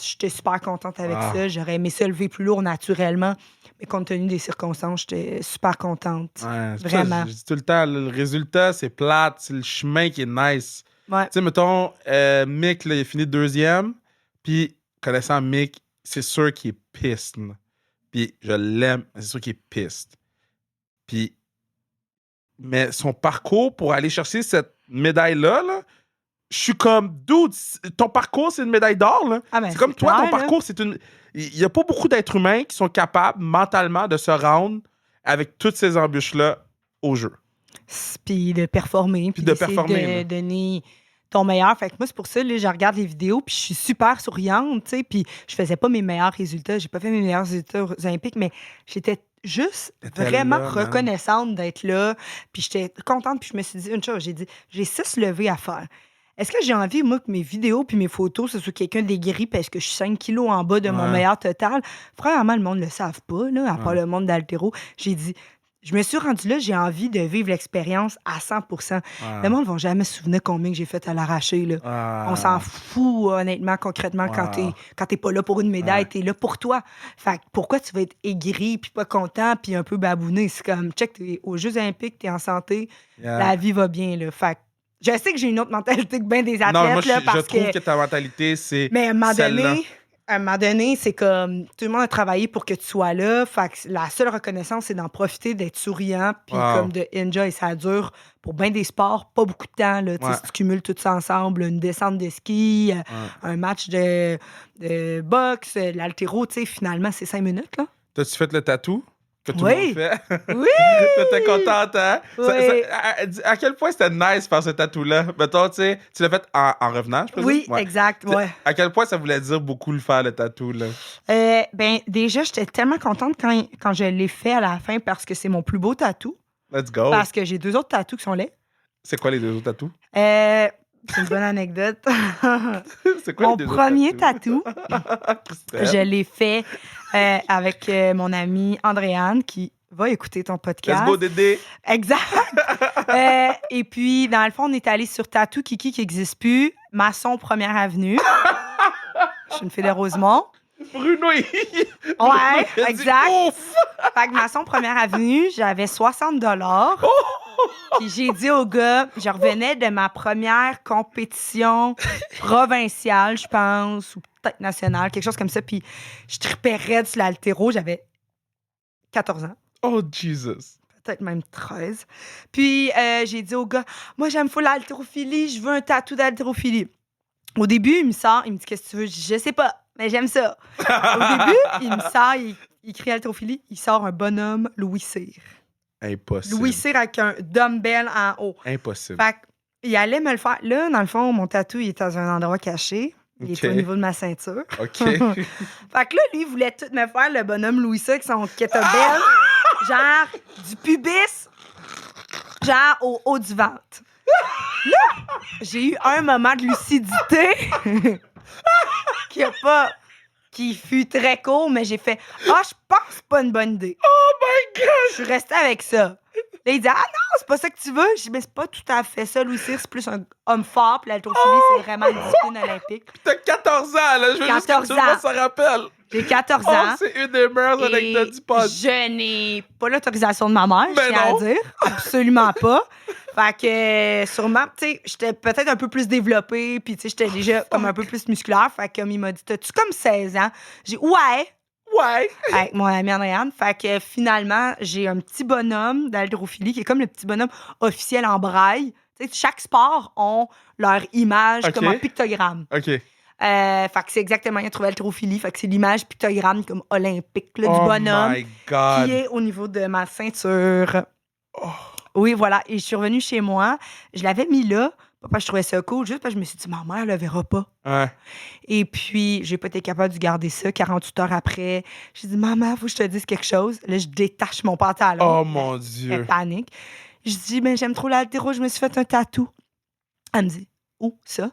J'étais super contente avec Wow. ça. J'aurais aimé ça lever plus lourd naturellement. Mais compte tenu des circonstances, j'étais super contente. Ouais, c'est pour ça que Vraiment. je dis tout le temps, le résultat, c'est plate, c'est le chemin qui est nice. Ouais. Tu sais, mettons, Mick, là, il a fini deuxième, puis connaissant Mick, c'est sûr qu'il est pissed. Là. Puis je l'aime, mais c'est sûr qu'il est pissed. Puis, mais son parcours pour aller chercher cette médaille-là, là, je suis comme, dude, ton parcours, c'est une médaille d'or. Là. Ah ben, c'est comme c'est toi, clair, ton là. parcours, c'est une. Il n'y a pas beaucoup d'êtres humains qui sont capables mentalement de se rendre avec toutes ces embûches-là au jeu. Puis de performer. Puis de d'essayer performer, là. de donner ton meilleur. Fait que moi, c'est pour ça, là, je regarde les vidéos, puis je suis super souriante, tu sais. Puis je faisais pas mes meilleurs résultats. J'ai pas fait mes meilleurs résultats aux Olympiques, mais j'étais juste T'étais vraiment là, man. reconnaissante d'être là. Puis j'étais contente, puis je me suis dit une chose. J'ai dit, j'ai 6 levées à faire. Est-ce que j'ai envie, moi, que mes vidéos puis mes photos, ce soit quelqu'un d'aigri parce que je suis 5 kilos en bas de mon Ouais. meilleur total? Premièrement, le monde ne le savent pas, là, à part Ouais. le monde d'Altéro. J'ai dit, je me suis rendue là, j'ai envie de vivre l'expérience à 100%. Ah. Le monde ne va jamais se souvenir combien que j'ai fait à l'arraché, là. Ah. On s'en fout, honnêtement, concrètement, Wow. quand t'es pas là pour une médaille, Ouais. t'es là pour toi. Fait que pourquoi tu vas être aigri, puis pas content, puis un peu babouné? C'est comme, check, t'es aux Jeux olympiques, t'es en santé, Yeah. la vie va bien, là. Fait que je sais que j'ai une autre mentalité que bien des athlètes, Non, moi, là, je parce trouve que ta mentalité, c'est. mais celle-là. à un moment donné, c'est comme tout le monde a travaillé pour que tu sois là. Fait que la seule reconnaissance, c'est d'en profiter, d'être souriant, puis Wow. comme de enjoy. Ça dure pour bien des sports, pas beaucoup de temps. Là, Tu sais, Ouais. si tu cumules tout ça ensemble, une descente de ski, un match de boxe, l'haltéro, tu sais, finalement, c'est 5 minutes. Là. T'as-tu fait le tatou que tout Oui. le monde fait? Oui! T'étais contente, hein? Oui. À quel point c'était nice faire ce tatou-là? Mettons, tu sais, tu l'as fait en revenant, je présume? Oui, Ouais. exact, ouais. À quel point ça voulait dire beaucoup le faire, le tatou, là? Ben, déjà, j'étais tellement contente quand je l'ai fait à la fin parce que c'est mon plus beau tatou. Let's go. Parce que j'ai 2 autres tatous qui sont laids. C'est quoi les deux autres tatous? C'est une bonne anecdote. C'est quoi Mon les deux premier autres tatous? tatou, Christelle. je l'ai fait avec mon amie Andréane qui va écouter ton podcast. Let's go, Dédé. Exact. Et puis, dans le fond, on est allé sur Tattoo Kiki qui n'existe plus, Masson Première Avenue. Je suis une fille de Rosemont. Bruno, il Ouais, il a dit exact. ouf! Fait que Masson Première Avenue, j'avais 60 $. Puis j'ai dit au gars, je revenais de ma première compétition provinciale, je pense, ou peut-être nationale, quelque chose comme ça. Puis je tripais raide sur l'haltéro. J'avais 14 ans, Oh, Jesus. peut-être même 13. Puis j'ai dit au gars, moi, j'aime fou l'haltérophilie, je veux un tatou d'haltérophilie. Au début, il me sort, il me dit, qu'est-ce que tu veux? Je dis, je sais pas, mais j'aime ça. Au début, il me sort, il crie haltérophilie, il sort un bonhomme Louis Cyr. Impossible. Louis Cyr avec un dumbbell en haut. Impossible. Fait que Il allait me le faire. Là, dans le fond, mon tatou, il est dans un endroit caché. Il est au niveau de ma ceinture. OK. Fait que là, lui, il voulait tout me faire, le bonhomme Louisa, avec son kettlebell. Genre, du pubis, genre au haut du ventre. Là, j'ai eu un moment de lucidité qui fut très court, mais j'ai fait « Ah, je pense que c'est pas une bonne idée. » Oh my God! Je suis restée avec ça. Là, il dit « Ah non, c'est pas ça que tu veux. » Je dis « Mais c'est pas tout à fait ça, Louis Cyr. C'est plus un homme fort. Puis l'haltérophilie, c'est vraiment une discipline olympique. » T'as 14 ans, là. Je veux juste que tout le monde s'en rappelle. J'ai 14 Oh, ans. c'est une des meilleures anecdotes du pod. Je n'ai pas l'autorisation de ma mère, Ben je tiens à non. dire. Absolument pas. Fait que sûrement, tu sais, j'étais peut-être un peu plus développée, puis tu sais, j'étais déjà comme un peu plus musculaire. Fait que comme il m'a dit, t'as-tu comme 16 ans? J'ai dit, ouais, Ouais. avec mon ami Andréane. Fait que finalement, j'ai un petit bonhomme d'haltérophilie qui est comme le petit bonhomme officiel en braille. Tu sais, chaque sport ont leur image Ok. comme en pictogramme. OK. Fait que c'est exactement, il a trouvé haltérophilie. Fait que c'est l'image pictogramme comme olympique là, du Oh bonhomme my God. qui est au niveau de ma ceinture. Oh. Oui, voilà. Et je suis revenue chez moi. Je l'avais mis là, pas parce que je trouvais ça cool, juste parce que je me suis dit, ma mère le verra pas. Ouais. Et puis, j'ai pas été capable de garder ça. 48 heures après, j'ai dit, maman, faut que je te dise quelque chose. Là, je détache mon pantalon. Oh mon Elle Dieu. panique. Je dis, ben, j'aime trop l'haltéro, je me suis fait un tatou. Elle me dit, où ça?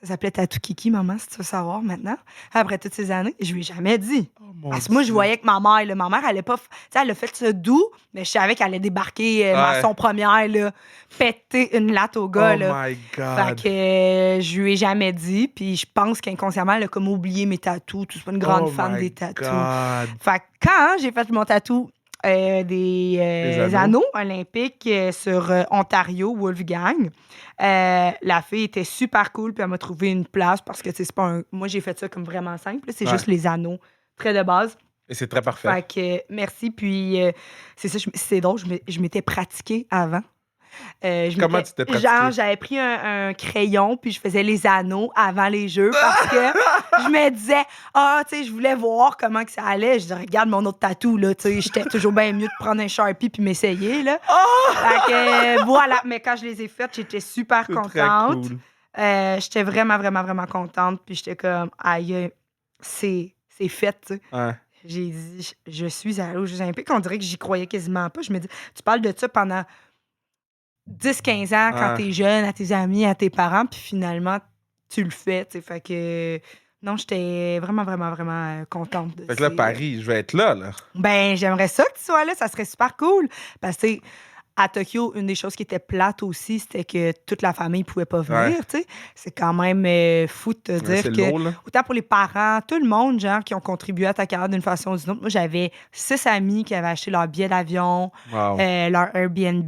Ça s'appelait Tatou Kiki, maman, si tu veux savoir maintenant. Après toutes ces années, je lui ai jamais dit. Oh mon Parce que moi, je Dieu. voyais que ma mère, elle allait pas. Tu sais, elle a fait ça doux, mais je savais qu'elle allait débarquer Ouais. mention première, là, péter une latte au gars, Oh là. my Fait God. que je lui ai jamais dit, puis je pense qu'inconsciemment, elle a comme oublié mes tatous. Je suis pas une grande Oh fan my des tatous. God. Fait que quand j'ai fait mon tatou des anneaux olympiques sur Ontario, Wolfgang, la fille était super cool, puis elle m'a trouvé une place parce que, tu sais, c'est pas un... Moi, j'ai fait ça comme vraiment simple, là, c'est Ouais. juste les anneaux, très de base. Et c'est très parfait. Fait que merci, puis c'est ça, c'est drôle, je m'étais pratiquée avant. Comment tu t'es pratiquée? Genre, j'avais pris un crayon, puis je faisais les anneaux avant les jeux parce que je me disais, tu sais, je voulais voir comment que ça allait. Je disais, regarde mon autre tatou, là, tu sais, j'étais toujours bien mieux de prendre un Sharpie puis m'essayer, là. Fait que voilà, mais quand je les ai faites, j'étais super C'est contente. très cool. J'étais vraiment, vraiment, vraiment contente, puis j'étais comme, aïe, c'est fait, tu sais. Ouais. J'ai dit, je suis allée aux Jeux Olympiques. On dirait que j'y croyais quasiment pas. Je me dis, tu parles de ça pendant 10-15 ans quand Ouais. t'es jeune, à tes amis, à tes parents, puis finalement, tu le fais. Tu sais, fait que non, j'étais vraiment, vraiment, vraiment contente de Fait que là, ces- Paris, je vais être là, là. Ben, j'aimerais ça que tu sois là. Ça serait super cool. Parce que, tu sais, à Tokyo, une des choses qui était plate aussi, c'était que toute la famille pouvait pas venir, Ouais. tu sais. C'est quand même fou de te Ouais, dire c'est que lourd, là. autant pour les parents, tout le monde, genre, qui ont contribué à ta carrière d'une façon ou d'une autre. Moi, j'avais 6 amis qui avaient acheté leur billet d'avion, Wow. leur Airbnb,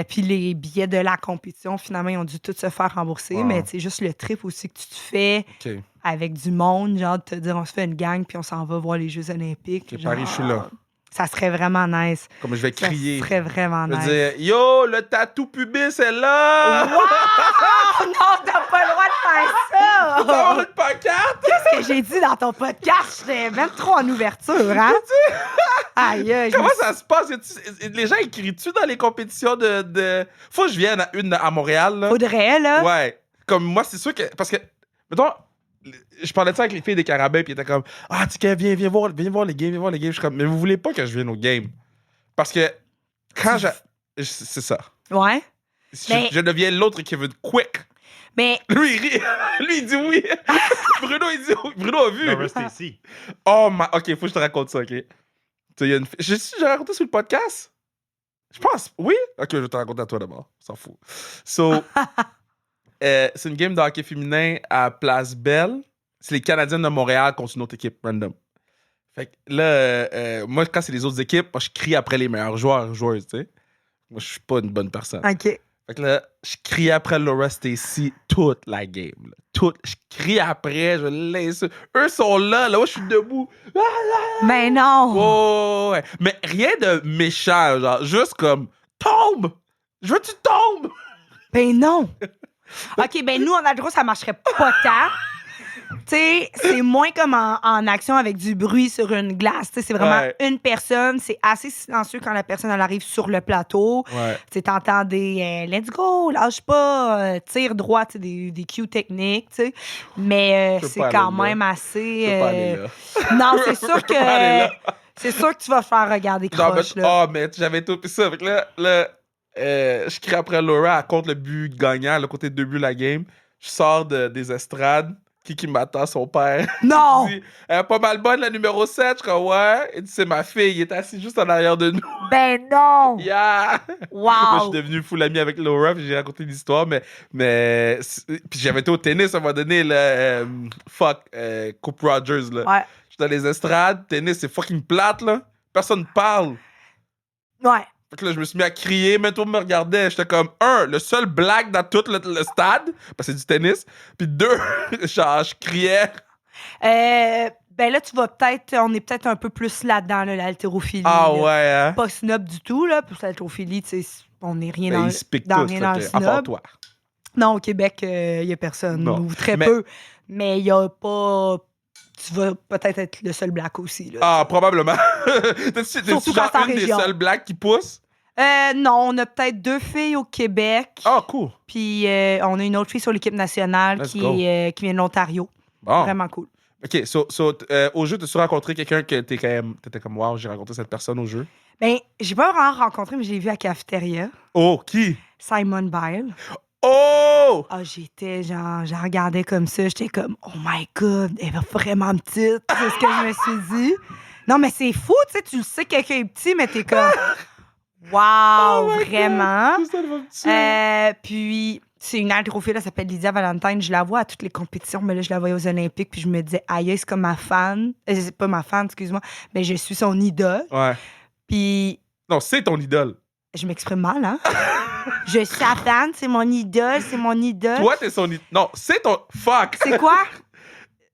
puis les billets de la compétition, finalement, ils ont dû tout se faire rembourser. Wow. Mais, tu sais, juste le trip aussi que tu te fais OK. avec du monde, genre, de te dire, on se fait une gang, puis on s'en va voir les Jeux Olympiques. OK, genre, Paris, je suis là. Ça serait vraiment nice. Comme je vais Ça crier. serait vraiment Je vais nice. dire, yo, le tatou pubis est là! Wow! Non, t'as pas le droit de faire T'as ça! une pancarte? Qu'est-ce que j'ai dit dans ton podcast? J'étais même trop en ouverture, hein? Aïe, aïe. Comment ça se passe? Les gens écrivent-tu dans les compétitions de... Faut que je vienne à une à Montréal, là. Faudrait, là. Ouais. Comme moi, c'est sûr que... Parce que, mettons, je parlais de ça avec les filles des Carabins, puis ils étaient comme, ah, tu sais, viens voir les games, viens voir les games. Je suis comme, mais vous voulez pas que je vienne aux games? Parce que quand c'est ça. Ouais. Mais- Je deviens l'autre Kevin Quick. Mais, Lui, il rit. Lui, il dit oui. Bruno, il dit oui. Bruno a vu. Laura Stacy. Oh, ok, faut que je te raconte ça, ok? Tu sais, il y a une fille. J'ai raconté sur le podcast? Je pense. Oui? Ok, je vais te raconter à toi d'abord. On s'en fout. So, c'est une game de hockey féminin à Place Belle. C'est les Canadiennes de Montréal contre une autre équipe random. Fait que là, moi, quand c'est les autres équipes, moi, je crie après les meilleurs joueuses, tu sais. Moi, je suis pas une bonne personne. OK. Fait que là, je crie après Laura Stacy toute la game. Là. Je crie après, je l'insulte. Eux sont là, moi, je suis debout. Mais non! Oh, ouais. Mais rien de méchant, genre, juste comme, tombe! Je veux que tu tombes! Ben non! OK, ben nous, en Aldro, ça marcherait pas tant. Tu sais, c'est moins comme en action avec du bruit sur une glace. Tu sais, c'est vraiment Ouais. une personne. C'est assez silencieux quand la personne elle arrive sur le plateau. Ouais. Tu sais, t'entends des let's go, lâche pas, tire droit, tu sais, des cues techniques, tu sais. Mais Je peux c'est pas quand aller là. même Je assez. peux pas aller là. Non, c'est sûr Je peux pas aller là. que. C'est sûr que tu vas faire regarder Non, croche, mais, là. oh, mais j'avais tout ça. Fait que là, je crie après Laura, elle compte le but gagnant, le côté de 2 buts de la game. Je sors des estrades. Qui m'attend, son père. Non! Il dit, elle est pas mal bonne, la numéro 7. Je crois, ouais. Il dit, c'est ma fille. Il est assis juste en arrière de nous. Ben non! Yeah! Wow! Moi, je suis devenu full ami avec Laura, puis j'ai raconté l'histoire, mais puis j'avais été au tennis à un moment donné, là, Coupe Rogers, là. Ouais. Je suis dans les estrades, tennis, c'est fucking plate, là. Personne parle. Ouais. Fait que là, je me suis mis à crier, mais tout le monde me regardait. J'étais comme, le seul blague dans tout le stade, parce que c'est du tennis, puis 2, genre, je criais. Ben là, on est peut-être un peu plus là-dedans, là, l'haltérophilie. Ah là. ouais, hein? Pas snob du tout, là. Pour l'haltérophilie, tu sais, on n'est rien Ben, dans, ils se piquent dans tous, rien dans le fait que, à part snob. toi. Non, au Québec, il y a personne, Non. ou très Mais- peu. Mais il y a pas... Tu vas peut-être être le seul black aussi, là. Ah, probablement. T'es-tu Surtout genre quand c'est en une des région. seules blagues qui poussent? Non, on a peut-être 2 filles au Québec. Ah, cool. Puis on a une autre fille sur l'équipe nationale Let's qui go. vient de l'Ontario. Bon. Vraiment cool. OK, au jeu, t'as-tu rencontré quelqu'un que t'étais comme, wow, j'ai rencontré cette personne au jeu? Ben, j'ai pas vraiment rencontré, mais je l'ai vu à la cafétéria. Oh, qui? Simon Bile. Oh! Ah, j'étais genre, je la regardais comme ça, j'étais comme, oh my god, elle est vraiment petite. C'est ce que je me suis dit. Non, mais c'est fou, tu le sais, quelqu'un est petit, mais t'es comme, wow, Oh my vraiment. God, ça va me tuer. Puis, c'est une haltérophile, elle s'appelle Lydia Valentine. Je la vois à toutes les compétitions, mais là, je la voyais aux Olympiques, puis je me disais, aïe, c'est comme ma fan. C'est pas ma fan, excuse-moi, mais je suis son idole. Ouais. Puis, Non, c'est ton idole. je m'exprime mal, hein? Je suis sa fan, c'est mon idole, c'est mon idole. Toi, t'es son idole. Non, c'est ton. Fuck! C'est quoi?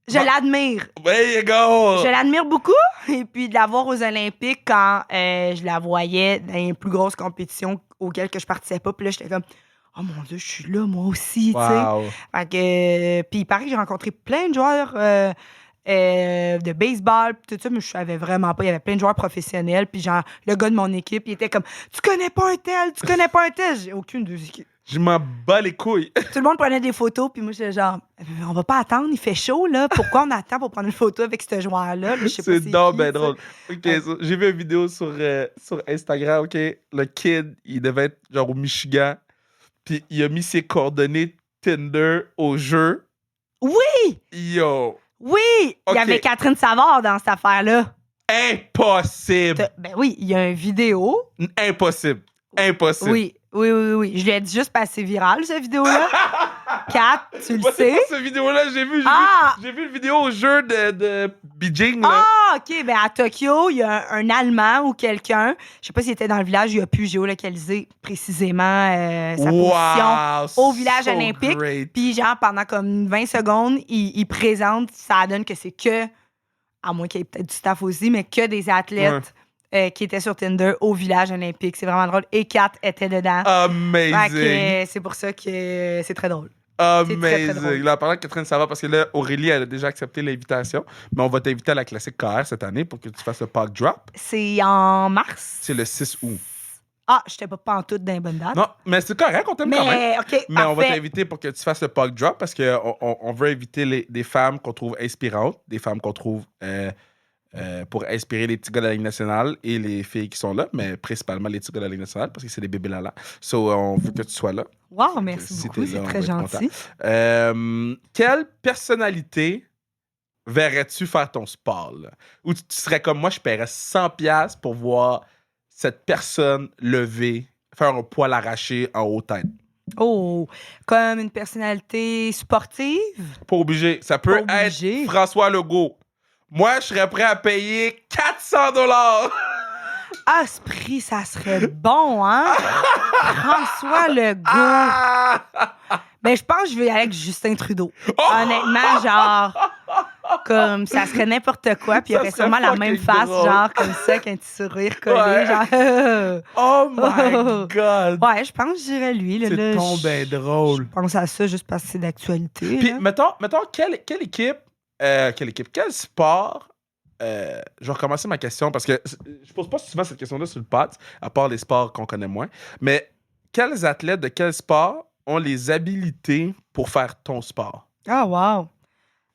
Je Bah- l'admire. There you go! Je l'admire beaucoup. Et puis de la voir aux Olympiques quand je la voyais dans les plus grosses compétitions auxquelles que je participais pas. Puis là, j'étais comme, oh mon Dieu, je suis là, moi aussi, tu sais. Wow. Fait que, puis il paraît que j'ai rencontré plein de joueurs de baseball, pis tout ça, mais je savais vraiment pas. Il y avait plein de joueurs professionnels. Puis genre, le gars de mon équipe, il était comme, tu connais pas un tel, tu connais pas un tel. J'ai aucune de Je m'en bats les couilles. Tout le monde prenait des photos, puis moi, j'étais genre, on va pas attendre, il fait chaud, là. Pourquoi on attend pour prendre une photo avec ce joueur-là? Je sais pas C'est donc qui, ben tu sais. drôle. Ok, j'ai vu une vidéo sur Instagram, ok? Le kid, il devait être genre au Michigan. Puis il a mis ses coordonnées Tinder au jeu. Oui! Yo! Oui! Il Ok. y avait Catherine Savard dans cette affaire-là. Impossible! Ben oui, il y a une vidéo. Impossible! Impossible! Oui. Je lui ai dit juste passer viral, cette vidéo-là. Kat, tu le Moi, c'est sais. pas cette vidéo-là, j'ai vu une vidéo au jeu de Beijing, là. Ah, OK. Ben à Tokyo, il y a un Allemand ou quelqu'un, je sais pas s'il était dans le village, il a pu géolocaliser précisément sa position au village olympique. Great. Puis genre, pendant comme 20 secondes, il présente, ça donne que c'est que, à moins qu'il y ait peut-être du staff aussi, mais que des athlètes qui étaient sur Tinder au village olympique. C'est vraiment drôle. Et Kat était dedans. Fait Amazing! que, c'est pour ça que c'est très drôle. très, très drôle. Amazing! Là, pendant que Catherine Savard, parce que là, Aurélie, elle a déjà accepté l'invitation, mais on va t'inviter à la classique KR cette année pour que tu fasses le puck drop. C'est en mars. C'est le 6 août. Ah, je n'étais pas pantoute dans les bonnes dates. Non, mais c'est correct, on t'aime quand même. Mais, OK, Mais on va parfait. t'inviter pour que tu fasses le puck drop parce qu'on on veut inviter des femmes qu'on trouve inspirantes, des femmes qu'on trouve pour inspirer les petits gars de la Ligue nationale et les filles qui sont là, mais principalement les petits gars de la Ligue nationale parce que c'est des bébés là. So, on veut que tu sois là. Wow, merci Si beaucoup, t'es là, c'est on très va être gentil. Quelle personnalité verrais-tu faire ton sport? Là? Ou tu serais comme moi, je paierais 100$ pour voir cette personne lever, faire un poil arraché en haut tête. Oh, comme une personnalité sportive? Pas obligé. Ça peut Pas obligé. être François Legault. Moi, je serais prêt à payer 400$. Ah, ce prix, ça serait bon, hein? François Legault. Ah! Ben, je pense que je vais y aller avec Justin Trudeau. Oh! Honnêtement, genre, Comme ça serait n'importe quoi, puis il y Ça aurait serait sûrement la même fucking face, drôle. genre comme ça, qu'un petit sourire collé, Ouais. genre. Oh my God! Ouais, je pense que je dirais lui. Là, C'est là, tombé je drôle. pense à ça juste parce que c'est d'actualité. Puis, là. mettons quel sport, je vais recommencer ma question parce que je pose pas souvent cette question-là sur le pod, à part les sports qu'on connaît moins, mais quels athlètes de quel sport ont les habilités pour faire ton sport? Ah, wow.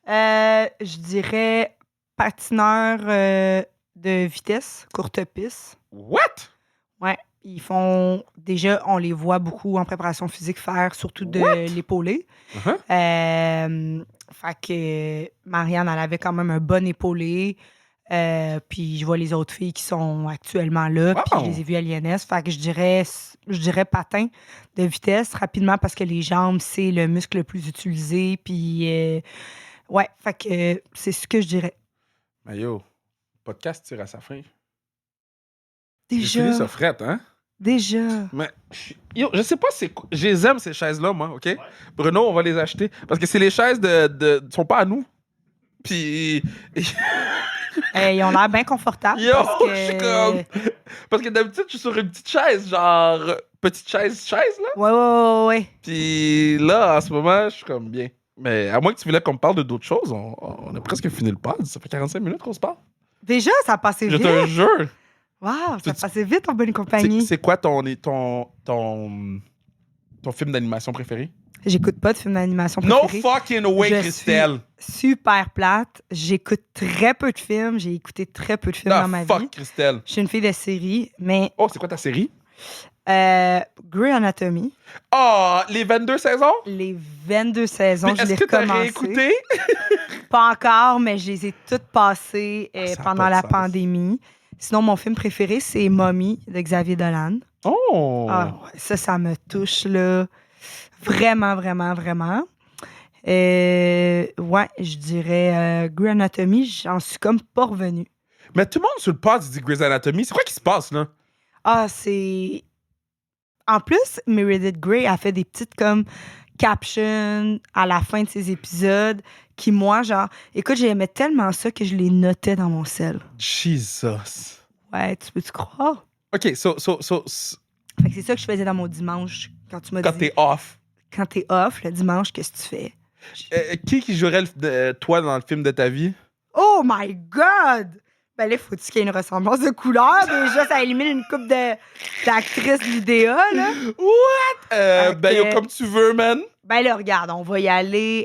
Je dirais patineur de vitesse, courte piste. What? Ouais, ils font... Déjà, on les voit beaucoup en préparation physique faire, surtout de What? l'épaulé. Uh-huh. Fait que Marianne, elle avait quand même un bon épaulé. Puis je vois les autres filles qui sont actuellement là. Wow. Puis je les ai vues à l'INS. Fait que je dirais patin de vitesse rapidement parce que les jambes, c'est le muscle le plus utilisé. Puis ouais, fait que c'est ce que je dirais. Mais yo, le podcast tire à sa fin. Déjà. J'ai fini ça frette, hein? Déjà. Mais, yo, je sais pas c'est quoi. Je les aime, ces chaises-là, moi, OK? Bruno, on va les acheter. Parce que c'est les chaises sont pas à nous. Puis. Ils ont l'air bien confortables. Yo, parce que... je suis comme. Parce que d'habitude, je suis sur une petite chaise, genre. Petite chaise, là. Ouais. Puis là, en ce moment, je suis comme bien. Mais à moins que tu voulais qu'on me parle de d'autres choses, on a presque fini le pod. Ça fait 45 minutes qu'on se parle. Déjà, ça a passé Je vite. te jure. Wow, ça a Tu- passé vite en bonne compagnie. C'est quoi ton film d'animation préféré? J'écoute pas de films d'animation No préférés. fucking way, Je Christelle. suis super plate. J'écoute très peu de films. J'ai écouté très peu de films Ah, dans ma fuck, vie. Christelle. Je suis une fille de série, mais Oh, c'est quoi ta série? Grey Anatomy, Oh, les 22 saisons? les 22 saisons, je Est-ce l'ai que t'as recommencé. réécouté? Pas encore, mais je les ai toutes passées Ça a pas pendant de la sens. pandémie. Sinon, mon film préféré, c'est Mommy de Xavier Dolan. Oh! Ah, ouais, ça me touche, là. Vraiment, vraiment, vraiment. Ouais, je dirais Grey Anatomy, j'en suis comme pas revenue. Mais tout le monde sur le pod dit Grey's Anatomy. C'est quoi qui se passe, là? Ah, c'est... En plus, Meredith Grey a fait des petites comme captions à la fin de ses épisodes qui, moi, genre... Écoute, j'aimais tellement ça que je les notais dans mon sel. Jesus. Ouais, tu peux-tu croire? OK, so Fait que c'est ça que je faisais dans mon dimanche quand tu m'as quand dit... t'es off, Quand t'es off, le dimanche, qu'est-ce que tu fais? qui jouerait toi dans le film de ta vie? Oh my God! Ben là, faut-tu qu'il y ait une ressemblance de couleur? Déjà, ça élimine une couple d'actrices de l'idéa, là. What? Ben, yo, Ok. comme tu veux, man. Ben là, regarde, on va y aller.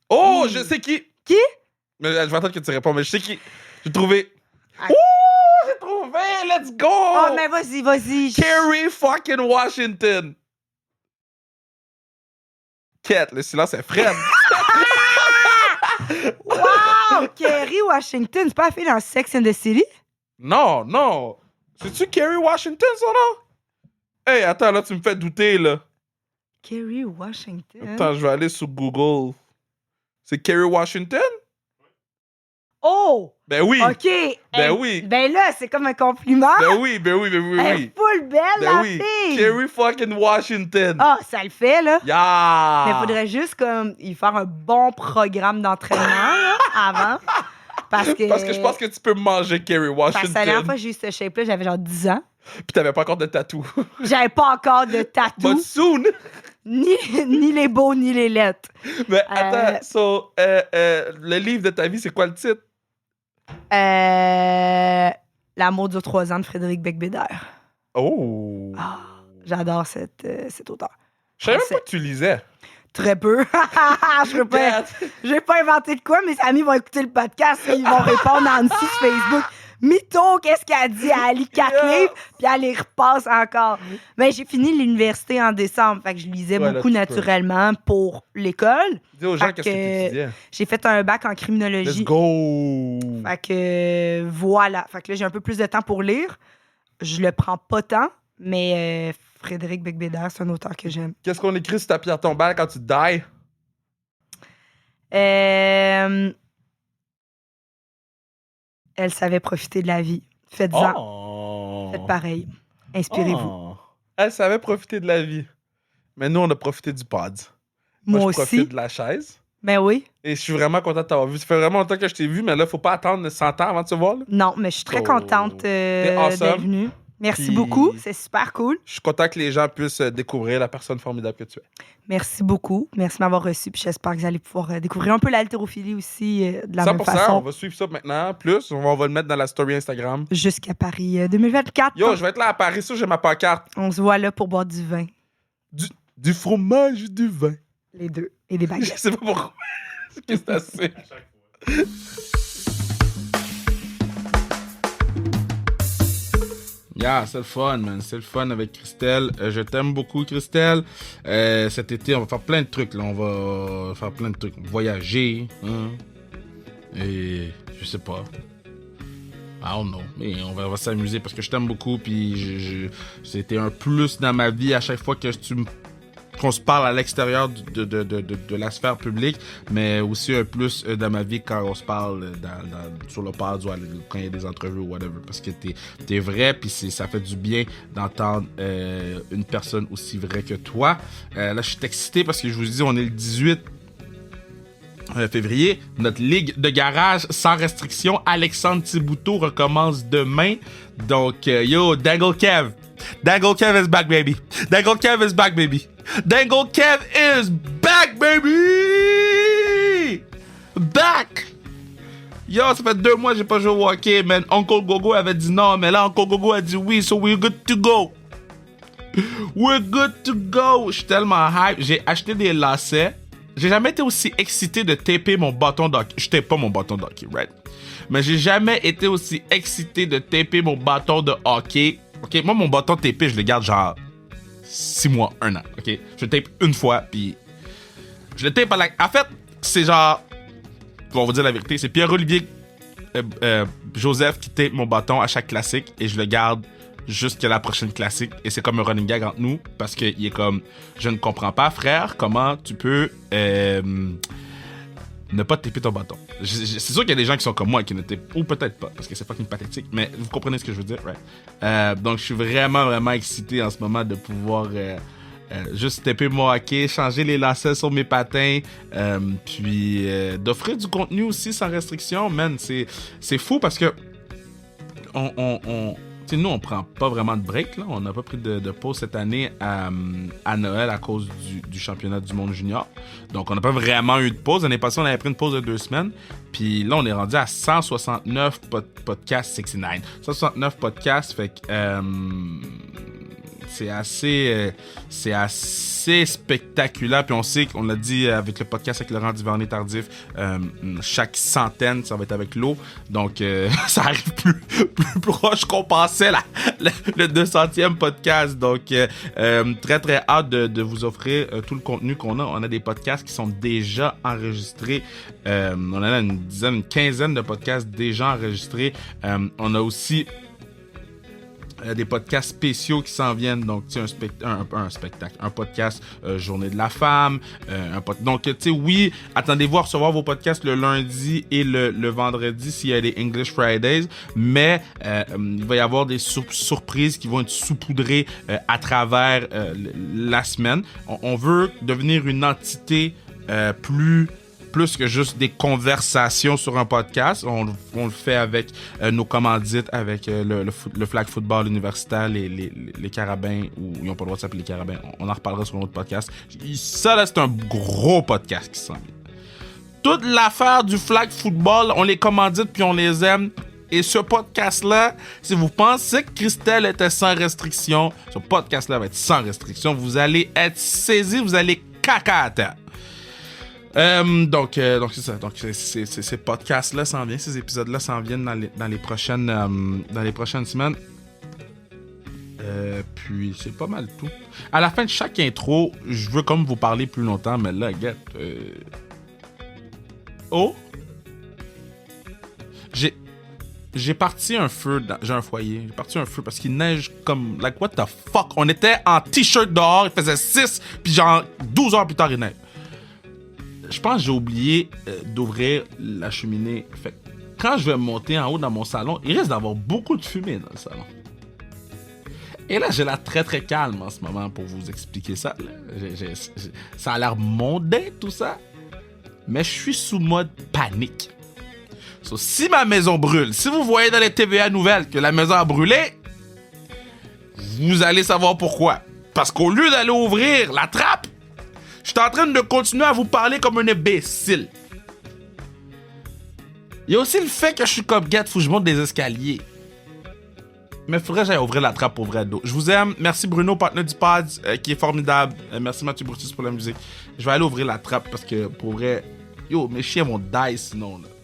Oh, Hmm. je sais qui. Qui? Mais, je vais attendre que tu réponds, mais je sais qui. J'ai trouvé. Ah. Oh, j'ai trouvé. Let's go. Oh, mais vas-y. Kerry fucking Washington. Quête, le silence est Fred. Wow! Kerry Washington, c'est pas la fille dans Sex and the City? Non. C'est-tu Kerry Washington, son nom? Hey, attends, là, tu me fais douter, là. Kerry Washington? Attends, je vais aller sur Google. C'est Kerry Washington? Oh! Ben oui. OK. Ben oui. Ben là, c'est comme un compliment. Ben oui. Elle est full belle, Ben la oui. fille. Kerry fucking Washington. Ah, ça le fait, là. Yeah. Mais il faudrait juste comme y faire un bon programme d'entraînement là, avant. Parce que je pense que tu peux manger Kerry parce que la dernière Washington. fois que j'ai eu ce shape-là, j'avais genre 10 ans. Puis t'avais pas encore de tatou. J'avais pas encore de But tatou, soon. ni les beaux, ni les lettres. Mais attends, le livre de ta vie, c'est quoi le titre? L'amour dure 3 ans de Frédéric Becbédère. Oh. Ah, j'adore cet auteur. Je savais même pas que tu lisais. Très peu. Je vais pas inventer de quoi, mes amis vont écouter le podcast et ils vont répondre en dessous sur Facebook. Mytho, qu'est-ce qu'elle dit? Elle lit 4 Yeah. livres, puis elle les repasse encore. Mais j'ai fini l'université en décembre, fait que je lisais Ouais, là, beaucoup tu peux. naturellement pour l'école. Dis aux gens Fait qu'est-ce que tu étudiais. J'ai fait un bac en Let's criminologie. go. Fait que voilà. Fait que là, j'ai un peu plus de temps pour lire. Je le prends pas tant, mais Frédéric Becbédère, c'est un auteur que j'aime. Qu'est-ce qu'on écrit sur ta pierre tombale quand tu die? Elle savait profiter de la vie. Faites-en. Oh. Faites pareil. Inspirez-vous. Oh. Elle savait profiter de la vie. Mais nous, on a profité du pod. Moi je aussi. profite de la chaise. Ben oui. Et je suis vraiment content de t'avoir vu. Ça fait vraiment longtemps que je t'ai vu, mais là, faut pas attendre 100 ans avant de se voir. Là. Non, mais je suis très contente T'es awesome. d'être venue. Merci Puis- beaucoup, c'est super cool. Je suis content que les gens puissent découvrir la personne formidable que tu es. Merci beaucoup. Merci de m'avoir reçu. Puis j'espère que vous allez pouvoir découvrir un peu l'haltérophilie aussi de la 100%, même façon. on va suivre ça maintenant. Plus, on va le mettre dans la story Instagram. Jusqu'à Paris 2024. Yo, je vais être là à Paris, ça, j'ai ma pancarte. On se voit là pour boire du vin. Du fromage et du vin. Les deux. Et des Je baguettes. sais pas pourquoi. Qu'est-ce que c'est assez? Yeah, c'est le fun, man. C'est le fun avec Christelle. Je t'aime beaucoup, Christelle. Cet été, on va faire plein de trucs, là. On va faire plein de trucs. Voyager, hein. Et je sais pas. I don't know. Mais on va s'amuser parce que je t'aime beaucoup. Puis c'était un plus dans ma vie à chaque fois que qu'on se parle à l'extérieur de la sphère publique, mais aussi un plus dans ma vie quand on se parle sur le pod ou quand il y a des entrevues ou whatever, parce que t'es vrai, puis ça fait du bien d'entendre une personne aussi vraie que toi. Là, je suis excité parce que je vous dis, on est le 18 février. Notre ligue de garage sans restriction, Alexandre Thibouteau, recommence demain. Donc, yo, Dangle Kev. Dangle Kev is back, baby. Dangle Kev is back, baby. Dangle Kev is back, baby! Back! Yo, ça fait 2 mois que j'ai pas joué au hockey, man. Uncle Gogo avait dit non, mais là, Uncle Gogo a dit oui, so we're good to go. We're good to go. Je suis tellement hype. J'ai acheté des lacets. J'ai jamais été aussi excité de taper mon bâton d'hockey. Je tape pas mon bâton de hockey, right? Mais j'ai jamais été aussi excité de taper mon bâton de hockey. OK, moi, mon bâton tapé, je le garde genre 6 mois, 1 an, OK? Je le tape une fois, puis je le tape à la... En fait, c'est genre... On va dire la vérité, c'est Pierre-Olivier Joseph qui tape mon bâton à chaque classique et je le garde jusqu'à la prochaine classique. Et c'est comme un running gag entre nous parce qu'il est comme... Je ne comprends pas, frère, comment tu peux... ne pas taper ton bâton. C'est sûr qu'il y a des gens qui sont comme moi qui ne tapent, ou peut-être pas, parce que c'est fucking pathétique, mais vous comprenez ce que je veux dire, right? Donc, je suis vraiment, vraiment excité en ce moment de pouvoir juste taper mon hockey, changer les lacets sur mes patins, puis d'offrir du contenu aussi sans restriction. Man, c'est fou parce que t'sais, nous, on prend pas vraiment de break. Là. On n'a pas pris de pause cette année à Noël à cause du championnat du monde junior. Donc, on n'a pas vraiment eu de pause. L'année passée, on avait pris une pause de 2 semaines. Puis là, on est rendu à 169 podcasts, 69. 169 podcasts, fait que c'est assez spectaculaire. Puis on sait qu'on l'a dit avec le podcast avec Laurent Duvernay-Tardif, chaque centaine, ça va être avec l'eau. Donc, ça arrive plus proche qu'on pensait, le 200e podcast. Donc, très, très hâte de vous offrir tout le contenu qu'on a. On a des podcasts qui sont déjà enregistrés. On en a une quinzaine de podcasts déjà enregistrés. On a aussi... des podcasts spéciaux qui s'en viennent, donc tu sais, un spectacle, un podcast Journée de la femme, donc tu sais, oui, attendez-vous à recevoir vos podcasts le lundi et le vendredi s'il y a des English Fridays, mais il va y avoir des surprises qui vont être saupoudrées à travers la semaine. On veut devenir une entité plus que juste des conversations sur un podcast. On le fait avec nos commandites, avec le flag football universitaire, les carabins, ou ils n'ont pas le droit de s'appeler les carabins. On en reparlera sur un autre podcast. Ça, là, c'est un gros podcast qui s'en vient. Toute l'affaire du flag football, on les commandite puis on les aime. Et ce podcast-là, si vous pensez que Christelle était sans restriction, ce podcast-là va être sans restriction. Vous allez être saisis, vous allez caca à terre. Donc c'est ça. Donc ces podcasts-là s'en viennent, ces épisodes-là s'en viennent dans les prochaines semaines. Puis c'est pas mal tout. À la fin de chaque intro, je veux comme vous parler plus longtemps, mais là, get. J'ai parti un feu, j'ai un foyer, j'ai parti un feu parce qu'il neige comme, like what the fuck. On était en t-shirt dehors, il faisait 6, puis genre 12 heures plus tard il neige. Je pense que j'ai oublié d'ouvrir la cheminée. Fait que quand je vais monter en haut dans mon salon, il risque d'avoir beaucoup de fumée dans le salon. Et là, j'ai l'air très très calme en ce moment pour vous expliquer ça. Ça a l'air mondain tout ça. mais je suis sous mode panique. So, si ma maison brûle, si vous voyez dans les TVA nouvelles que la maison a brûlé, vous allez savoir pourquoi. Parce qu'au lieu d'aller ouvrir la trappe, je suis en train de continuer à vous parler comme un imbécile. Il y a aussi le fait que je suis comme gars, faut que je monte des escaliers. Mais il faudrait que j'aille ouvrir la trappe pour vrai d'eau. Je vous aime. Merci Bruno, partenaire du pod, qui est formidable. Merci Mathieu Brutus pour la musique. Je vais aller ouvrir la trappe parce que pour vrai, yo, mes chiens vont die sinon. Là.